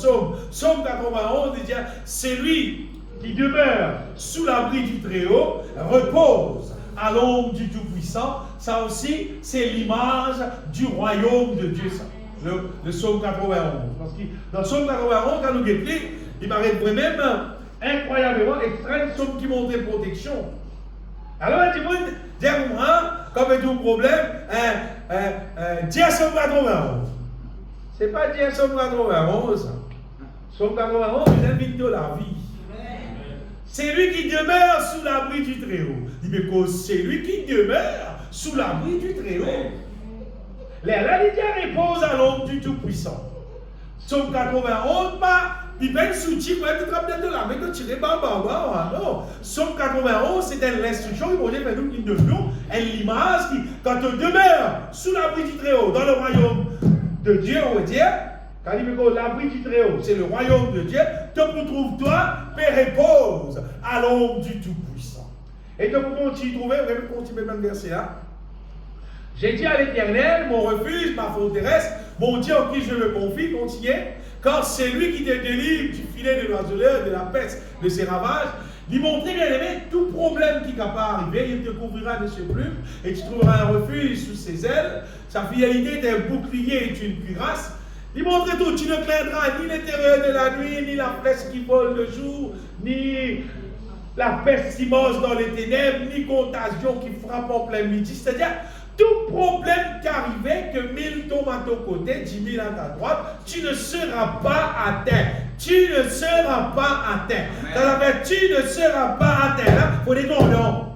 Psaume 91, il dit, c'est lui qui demeure sous l'abri du Très-Haut, repose à l'ombre du Tout-Puissant. Ça aussi, c'est l'image du royaume de Dieu, ça. Le Psaume 91. Parce que dans le Psaume 91, quand nous guettons, il paraît même incroyablement extrait, Psaume qui montrait protection. Alors, un petit peu, comme tout problème, dis à Psaume 91. Ce n'est pas dire Psaume 91. Psaume 91, il invite de la vie. C'est lui qui demeure sous l'abri du Très-Haut. Il dit, mais c'est lui qui demeure sous l'abri du Très-Haut. La litière repose à l'ombre du Tout-Puissant. Psaume 91, il peut être soutien, il peut être de la main, que tirer, non. Psaume 91, c'est l'instruction qui va nous qui de nous, l'image qui, quand on demeure sous l'abri du Très-Haut, dans le royaume de Dieu, on va dire, quand il dit que l'abri du Très-Haut, c'est le royaume de Dieu, te retrouves-toi, paix repose à l'ombre du Tout-Puissant. Et donc, vous continuez, vous allez continuer même verset là. J'ai dit à l'Éternel, mon refuge, ma forteresse, mon Dieu en qui je me confie, continuez, car c'est lui qui te délivre du filet de l'oiseleur, de la peste, de ses ravages. Lui montrer, bien aimé, tout problème qui n'est pas arrivé, il te couvrira de ses plumes et tu trouveras un refuge sous ses ailes. Sa fidélité est un bouclier et une cuirasse. Lui montrer tout, tu ne craindras ni les terreurs de la nuit, ni la peste qui vole le jour, ni la peste qui mange dans les ténèbres, ni contagion qui frappe en plein midi. C'est-à-dire, tout problème qui arrivait, que 1000 tombent à ton côté, 10 000 à ta droite, tu ne seras pas atteint. Tu ne seras pas atteint. Tu ne seras pas atteint. Il faut des noms, non.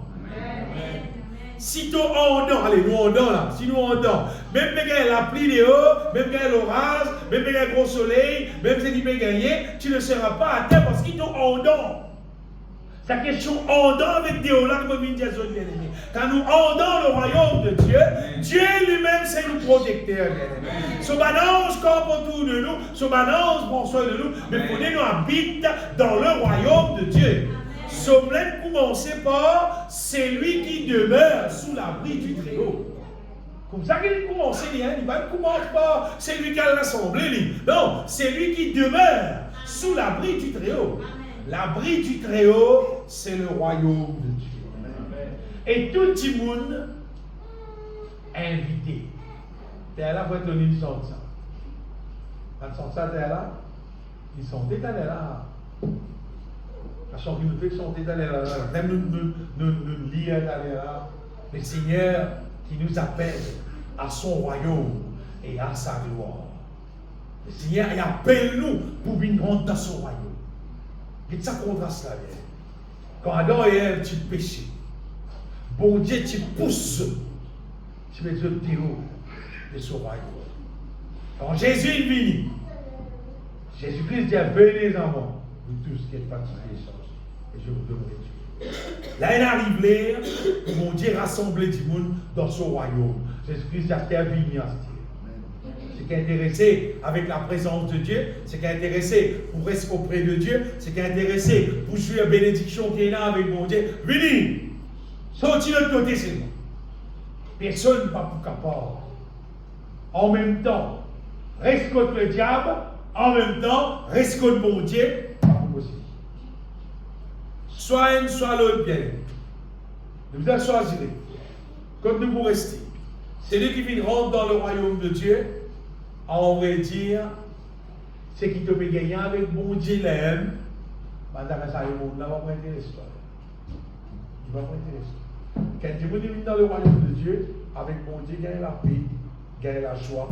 Si tu en dents, allez, nous en dents là, si nous en dents, même quand il y a la pluie de haut, même quand il y a l'orage, même quand il y a le gros soleil, même si tu peux gagner, tu ne seras pas atteint parce qu'ils t'ont en dents. C'est la question en dents avec des hauts là que bien aimé. Quand nous en dans le royaume de Dieu, Dieu lui-même c'est le protecteur, bien aimé. Son ange campe autour de nous, son ange prend soin de nous, mais pour nous habite dans le royaume de Dieu. Sommet commencer par c'est lui qui demeure sous l'abri du Très-Haut. Comme ça qu'il commence, il ne commence pas, c'est lui qui a l'assemblée. Non, c'est lui qui demeure sous l'abri du Très-Haut. L'abri du Très-Haut, c'est le royaume de Dieu. Et tout le monde est invité. T'es là pour être une sorte ça. Quand ils sont ça, t'es là, ils sont étalés là. La chanson qui nous fait sont étalés là. Même nous lire là. Le Seigneur qui nous appelle à son royaume et à sa gloire. Le Seigneur il appelle nous pour venir rentrer dans son royaume. Et ça contraste là. Quand Adam et Ève, tu péchais. Bon Dieu, tu pousses. Tu mets le terreau de son royaume. Quand Jésus est venu, Jésus-Christ dit venez les enfants, vous tous qui êtes fatigués et je vous donnerai Dieu. Là, il arrive l'air où mon Dieu rassemble du monde dans son royaume. Jésus-Christ a fait venir à ce qui est intéressé avec la présence de Dieu, ce qui est intéressé pour rester auprès de Dieu, ce qui est intéressé pour suivre la bénédiction qu'il y a avec mon Dieu. Venez, sortez de l'autre côté, c'est moi. Personne n'est pas plus capable. En même temps, reste contre le diable, en même temps, reste contre mon Dieu, pas possible. Soit un, soit l'autre bien. Vous avez choisi. Comme nous vous restez. Celui qui vient rentrer dans le royaume de Dieu, on va dire, c'est qui te peut gagner avec mon Dieu l'aime. Madame, ça y est, il ne va pas intéresser. Il ne va pas intéresser. Quand tu vient dans le royaume de Dieu, avec mon Dieu, gagne la paix, gagne la joie.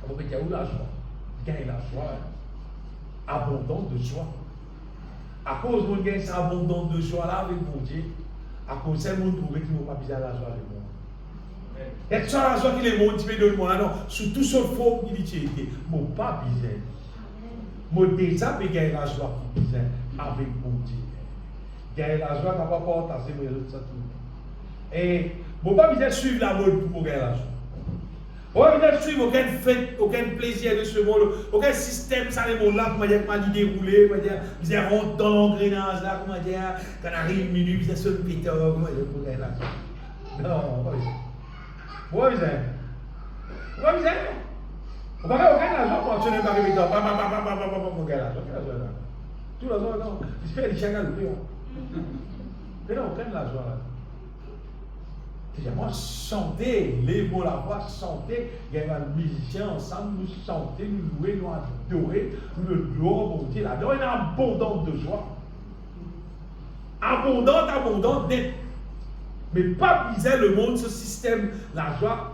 Comment tu où la joie? Gagne la joie. Abondante de joie. À cause de gagne cette abondance de joie là avec mon Dieu, à cause de ça, mon trouve qu'il ne va pas bizarre la joie de moi. Et ça, la joie qu'il est mon Dieu de moi, non, sous tout son forme qu'il était, mon pas bizarre. Mon déjà peut gagner la joie qui bizarre avec mon Dieu. Gagner la joie n'a pas partager mes autres ça tout. Et mon pas bizarre suivre la mode pour gagner la joie. On ne suivre aucune fête, aucun plaisir de ce monde, aucun système, ça les mots là, comment dire, comment dérouler, comment dire, ils rentrent dans l'engrenage là, comment dire, quand arrive minuit, ils sont pétard, comment dire, pour gagner la joie. Non, pas ça. Pourquoi vous êtes? Pourquoi vous êtes? On va faire aucun argent pour continuer par les temps, pour gagner l'argent. Tout l'argent, non. Il se fait des chagins de paix. Mais non, aucun argent là. Moi, chanter, les mots la voix, chanter, il y a un musicien ensemble, nous chanter, nous louer, nous adorer, nous le gloire, mon Dieu, là, une abondante de joie. Abondante d'être. Mais pas bizarre le monde, ce système, la joie.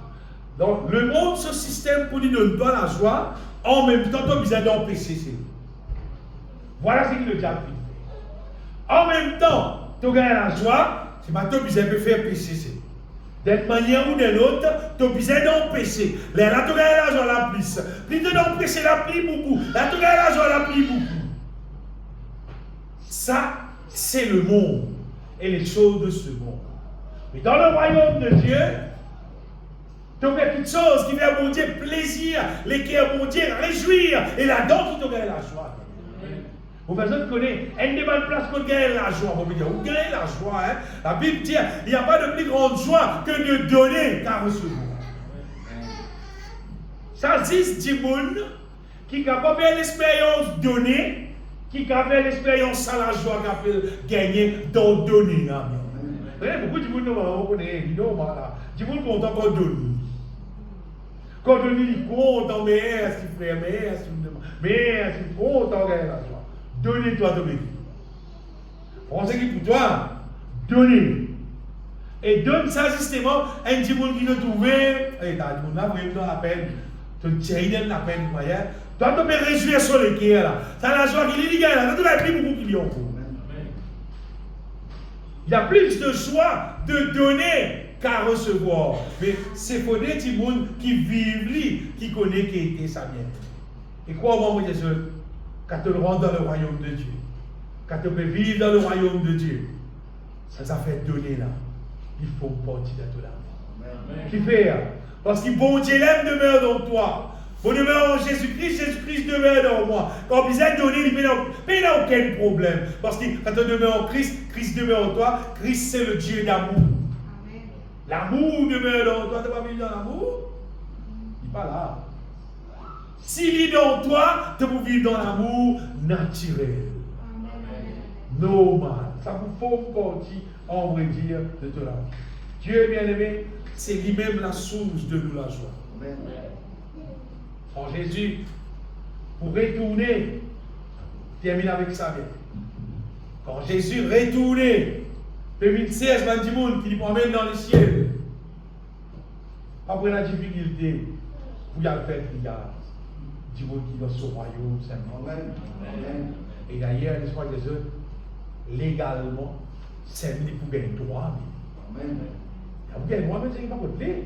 Donc, le monde, ce système, pour lui donner pas la joie, en même temps, tu as besoin d'empêcher. Voilà ce que le diable fait. En même temps, tu gagnes la joie, c'est pas tu as besoin de faire pécher. D'une manière ou d'une autre, tu as besoin d'empêcher. Là, tu gagnes la joie la plus. Plus tu d'empêcher la plus beaucoup. Là, tu gagnes la joie la plus beaucoup. Ça, c'est le monde et les choses de ce monde. Mais dans le royaume de Dieu, tu fais toutes choses qui fait mon Dieu plaisir, lesquelles mon Dieu réjouir, et là-dedans tu te gagnes la joie. Vous personne connaît, elle n'est pas de place pour gagner la joie. Vous gagnez la joie. Hein? La Bible dit, il n'y a pas de plus grande joie que de donner qu'à recevoir. Ça existe du monde qui n'a pas fait l'expérience donnée, qui a fait l'expérience à la joie qu'a fait gagner dans donner. Beaucoup de monde connaît, du monde content qu'on donne. Quand on dit content, merci frère, merci content gagner la joie. Donnez-toi de béni. Français qui pour toi, donnez. Et donne ça justement à un petit monde qui ne trouvait, et t'as dit, on a vraiment la peine, tu tiens la peine, voyez. Toi, tu peux réjouir sur le cœur là. Ça la joie qu'il y a là, tu vas plus beaucoup qu'il y a encore. Il y a plus de joie de donner qu'à recevoir. Mais c'est pour des petits monde qui vivent, qui connaissent qui était sa bien. Et crois-moi, mon Dieu, quand tu rentres dans le royaume de Dieu, quand tu peux vivre dans le royaume de Dieu, ça fait donner là. Il faut partir de tout là. Qui fait? Parce que bon Dieu l'aime demeure dans toi. Bon demeure en Jésus-Christ, Jésus-Christ demeure dans moi. Quand vous êtes donné, il n'y a aucun problème. Parce que quand tu demeures en Christ, Christ demeure en toi. Christ c'est le Dieu d'amour. L'amour demeure dans toi, tu ne vas pas vivre dans l'amour. Il n'est pas là. S'il est dans toi, tu vas vivre dans l'amour naturel. Normal. Ça vous faut partie, en vrai dire, de ton amour. Dieu bien-aimé, c'est lui-même la source de nous la joie. Amen. En Jésus, pour retourner, termine avec ça bien. Quand Jésus retournait, 2016, il y a du monde qui lui promène dans le ciel. Après la difficulté, vous y avez fait, regarde, du monde qui est dans son royaume, c'est Amen. Et d'ailleurs, l'espoir de Dieu, légalement, c'est lui pour gagner droit. Amen. Vous gagnez droit, mais c'est pas votre clé.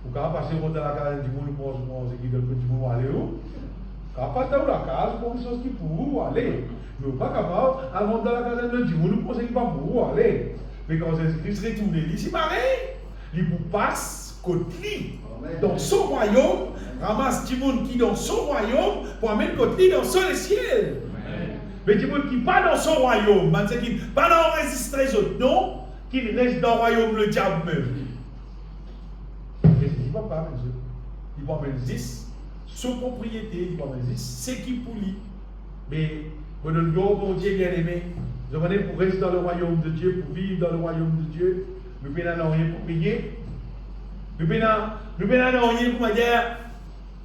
Vous pouvez passer dans la case du monde pour qui donne du monde aller où? Quand vous passez dans la case, pour une chose qui pour aller. Mais vous n'êtes pas capable, avant dans la case du monde, pour ce qui pas pour aller. Mais quand Jésus-Christ retourne, c'est pareil. Il vous passe côté dans son royaume, ramasse du monde qui est dans son royaume, pour amener côté dans son ciel. Mais du monde qui n'est pas dans son royaume, c'est qui n'est pas dans le registre des autres, non, qui reste dans le royaume le diable même. Il ne va pas, il va mettre 10, son propriété, il va mettre 10, c'est qui pour lui. Mais, pour nous, mon Dieu bien-aimé, nous venons pour rester dans le royaume de Dieu, pour vivre dans le royaume de Dieu, nous n'avons rien pour payer. Nous n'avons rien pour dire,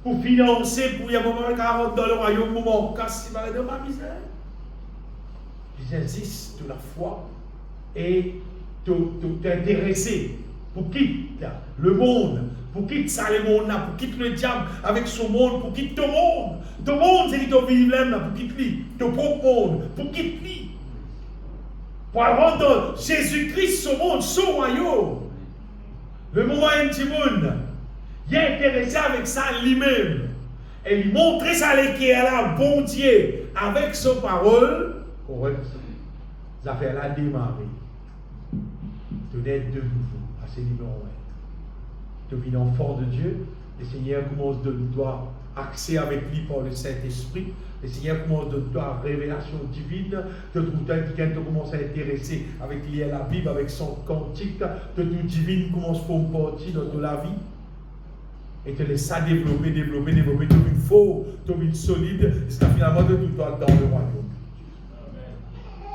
pour financer, pour y avoir 40 dans le royaume, moment, casse, il de ma misère. J'insiste de la foi et t'intéresser pour quitter le monde, pour quitter ça le monde là, pour quitter le diable avec son monde, pour quitter ton monde. Ton monde, c'est qui te vivre là, pour quitter lui. Ton propre monde, pour quitter lui. Pour rendre Jésus-Christ son monde, son royaume. Le moment un petit monde, il est intéressé avec ça lui-même. Et il montre ça qui est là, bon Dieu, avec sa parole. Correct. Ça fait la démarrer. De naître de nouveau, à ce numéro 1. Devenir enfant de Dieu, le Seigneur commence de nous donner accès avec lui par le Saint-Esprit. Le Seigneur commence de nous donner révélation divine. De tout quelqu'un te commence à intéresser avec lié à la Bible, avec son cantique. De tout divine commence à faire partie de la vie. Et te laisse ça développer, tu une faux, tu une solide, jusqu'à finalement de tout temps dans le royaume.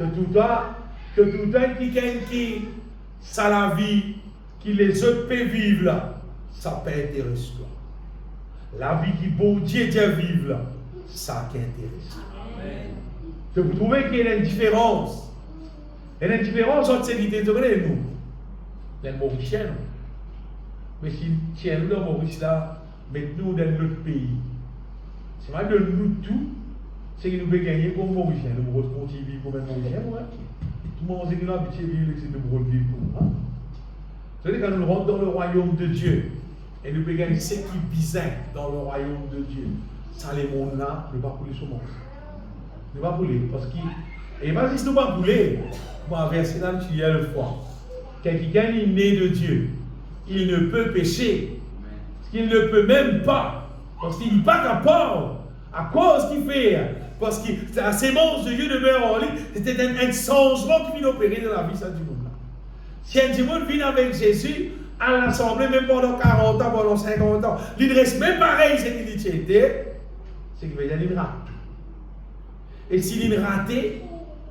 De tout temps, qui ça la vie, qui les autres peuvent vivre là, ça peut intéresser toi. La vie qui bon Dieu vivre là, ça qui intéresse. De vous trouvez qu'il y a une différence. Et une différence entre ces idées de nous. Les Mauriciens. Mais si tiens nous dans Maurice là, mettez-nous dans notre pays. C'est mal de nous tout, c'est que nous pouvons gagner comme Mauriciens. Nous pouvons continuer à vivre comme Mauriciens. Tout le monde est habitué à vivre avec nous pouvons vivre comme ça. C'est-à-dire quand nous rentrons dans le royaume de Dieu, et nous pouvons gagner ce qui est bizarre dans le royaume de Dieu. Ça, les mondes là, ne pas couler sur moi. Ne pas couler. Parce que, et pas si nous ne pas couler, on va verser là, tu y as le foi. Quelqu'un est né de Dieu. Il ne peut pécher. Parce qu'il ne peut même pas. Parce qu'il n'est pas capable. À cause qu'il fait. Parce que la sémence de Dieu demeure en lui. C'était un changement qui vient opérer dans la vie ça, du monde. Si un monde vient avec Jésus, à l'Assemblée, même pendant 40 ans, pendant 50 ans, il reste même pareil, c'est qu'il était, c'est qu'il veut dire qu'il rate. Et s'il est raté,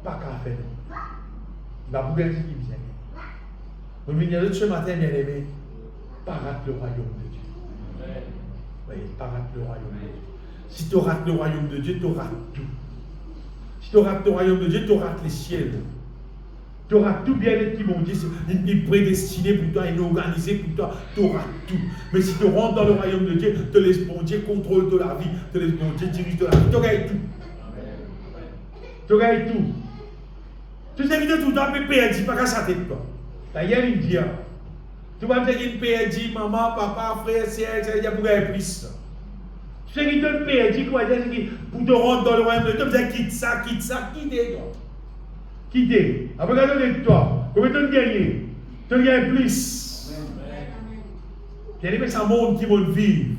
pas qu'à faire. Il va bouger ce qu'il vient. Nous venons ce matin, bien aimé, pas rate le royaume de Dieu. Oui, pas rate le royaume de Dieu. Si tu rates le royaume de Dieu, tu rates tout. Si tu rates le royaume de Dieu, tu rates les ciels. Tu auras tout bien-être qui, mon Dieu, il est prédestiné pour toi, il est organisé pour toi, tu auras tout. Mais si tu rentres dans le royaume de Dieu, te laisse bon Dieu contrôle de la vie, te laisse bon Dieu dirige de la vie, tu gagnes tout. Tu gagnes tout. Tu sais que tout le temps, tu perds, pas qu'à sa tête, toi. D'ailleurs, il dit, tu vas me dire qu'il perd, maman, papa, frère, sœur, il y a pour gagner plus. Tu sais qu'il te perd, quoi, pour te rentrer dans le royaume de Dieu, tu vas dire quitte ça, quitte toi. Quitter. Après, regardez toi. Combien tu gagnes? Tu gagnes plus. Bien-aimé, c'est un monde qui veut vivre.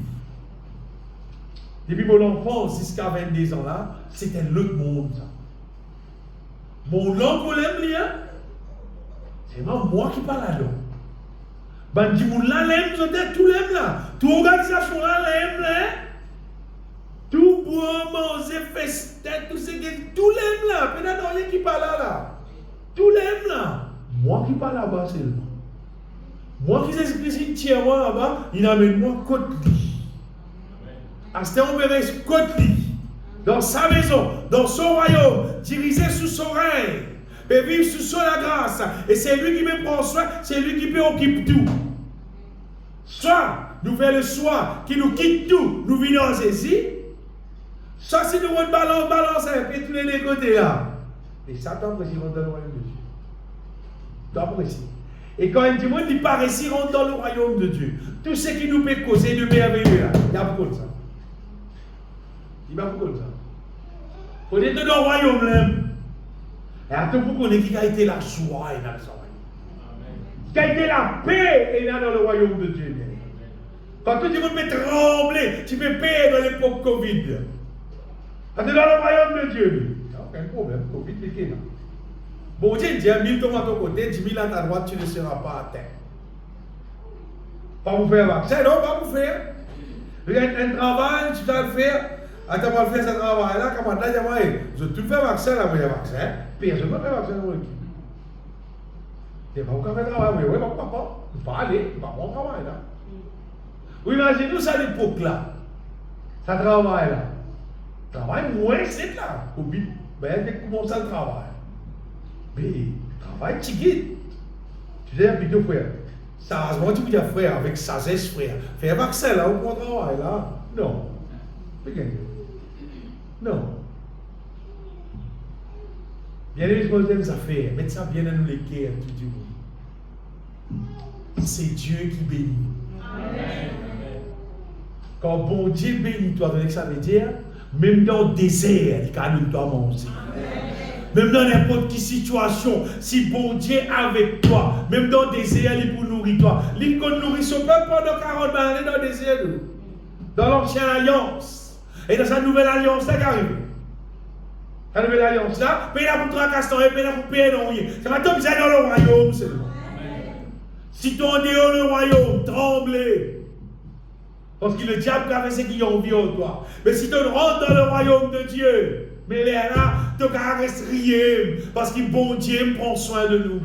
Depuis mon enfance jusqu'à 22 ans là, c'était l'autre monde. Ça. Mon langue, on l'aime bien. C'est moi qui parle là. Ben, dis-moi, là, l'aime, tout l'aime là. Toute organisation là, l'aime là. Tout bois, manger, festin, tout ce qui est, tout l'aime là. Peut-être rien qui parle là. Tout l'aime là. Moi qui parle là-bas seulement. Moi qui suis cimetière là-bas, il amène moi côte lit. À ce moment, on verrait côte lit. Dans sa maison, dans son royaume, dirigé sous son règne, et vivre sous son la grâce. Et c'est lui qui me prend soin, c'est lui qui occupe tout. Soit nous faisons le choix qui nous quitte tout, nous venons en Jésus. Soit si nous avons balance, et puis tous les deux côtés là. Et Satan apprécie rentrer dans le royaume de Dieu. Tu apprécies. Et quand un démon dit pas réussir rentre dans le royaume de Dieu, tout ce qui nous peut causer de merveilleux là, il y a beaucoup de ça. Il y a beaucoup de ça. Il faut être dans le royaume là. Et à tout pour qu'on ait qui a été la joie et dans le royaume. Qui a été la paix et dans le royaume de Dieu. Quand tu veux me trembler, tu peux payer dans l'époque Covid. Quand tu es dans le royaume de Dieu, aucun problème, Covid est là. Bon Dieu dit, 1000 tombent à ton côté, 10 000 à ta droite, tu ne seras pas atteint. Pas vous faire vaccin, non, pas vous faire. Un travail, tu dois le faire. Attends, on va faire ce travail-là, comme on a dit, je te fais vaccin, là, vous avez vaccin. Personne ne fait vaccin dans l'équipe. Tu n'es pas encore fait travail, oui, papa. Tu ne peux pas aller, tu ne peux pas mon travail, là. Oui, imaginez-nous ça à l'époque, là. Ça travail, là. Travail moins, c'est là. Covid, ben, dès que commence le travail. Mais, travail, tu guides. Tu dis, puis deux frères. Sérieusement, tu peux dire, frère, avec sagesse, frère. Fais un vaccin, là, au bon travail, là. Non. Non. Bien aimé, je vais affaires. Mettez ça bien dans nous les cœurs, tout du monde. C'est Dieu qui bénit. Amen. Quand bon Dieu bénit toi, ça veut dire, même dans le désert, il nous doit manger. Même dans n'importe quelle situation, si bon Dieu est avec toi, même dans le désert, il peut nourrir toi. Il peut nourrir son peuple pendant 40 années dans le désert. Dans l'ancienne alliance. Et dans sa nouvelle alliance, là qui arrive. La nouvelle alliance là, paye la pour 3 castors et paye la pour payer non rien. C'est maintenant que vous êtes dans le royaume seulement. Si tu es en dehors du royaume, tremblez. Parce que le diable a fait ce qu'il a envie en toi. Mais si tu rentres dans le royaume de Dieu, mais là, tu restes rien. Parce que bon Dieu prend soin de nous.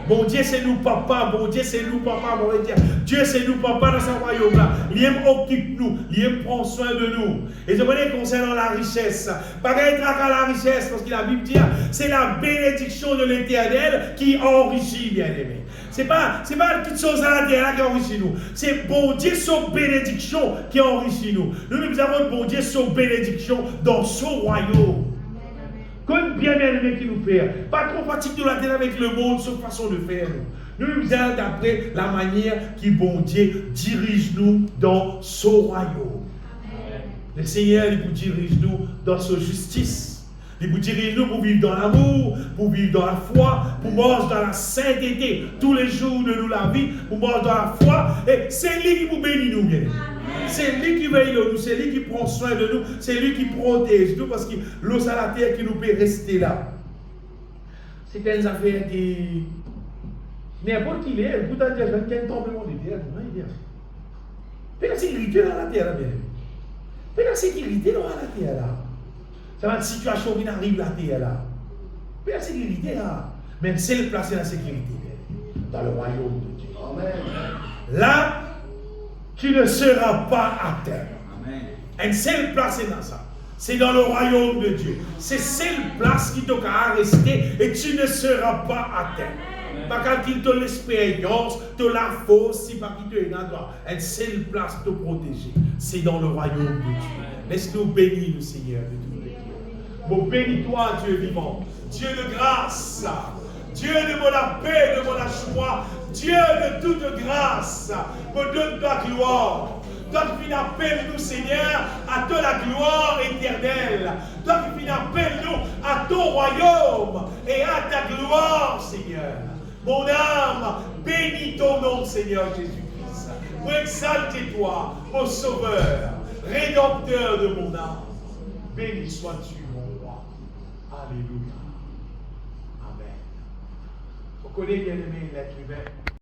Bon Dieu, c'est nous papa. Bon Dieu, c'est nous papa. Bon Dieu, Dieu c'est nous papa dans ce royaume-là. Il occupe nous. Il prend soin de nous. Et je connais concernant la richesse. Pas être à la richesse, parce que la Bible dit, c'est la bénédiction de l'Éternel qui enrichit, bien aimé. C'est pas toute chose à la terre qui enrichit nous. C'est bon Dieu, son bénédiction qui enrichit nous. Nous avons bon Dieu, son bénédiction dans son royaume. Comme bien aimé qui nous fait. Pas trop fatigué de la terre avec le monde, son façon de faire. Nous allons d'après la manière qui bon Dieu dirige nous dans son royaume. Amen. Le Seigneur, il vous dirige nous dans sa justice. Il vous dirige nous pour vivre dans l'amour, pour vivre dans la foi, pour marcher dans la sainteté tous les jours de nous la vie, pour marcher dans la foi. Et c'est lui qui vous bénit nous, bien. C'est lui qui veille de nous, c'est lui qui prend soin de nous, c'est lui qui protège nous, parce que l'eau à la terre qui nous peut rester là. C'est une affaire qui... N'importe qui est, vous avez dit, qu'il y a un tremblement de terre, comment il dit? Fais la sécurité dans la terre, là, bien. Fais la sécurité dans la terre, là. C'est une situation qui arrive la terre, là. Fais la sécurité, là. Même c'est le placer la sécurité, dans le royaume de Dieu. Amen. Là, tu ne seras pas atteint. Amen. Une seule place est dans ça. C'est dans le royaume de Dieu. C'est seule place qui t'aura rester et tu ne seras pas atteint. Pas qu'il te l'expérience, te la force, si pas qu'il te est dans toi. Une seule place te protéger. C'est dans le royaume de Dieu. Laisse-nous bénir le Seigneur de tous les cœurs. Bon, bénis-toi, Dieu vivant. Dieu de grâce. Dieu de mon paix, de mon joie. Dieu de toute grâce. Me donne ta gloire. Toi qui appelle nous, Seigneur, à toi la gloire éternelle. Toi qui appelle nous à ton royaume et à ta gloire, Seigneur. Mon âme, bénis ton nom, Seigneur Jésus-Christ. Pour exalter toi, mon sauveur, rédempteur de mon âme. Béni sois-tu, mon roi. Alléluia. Amen. Vous connaissez bien aimé l'être humain.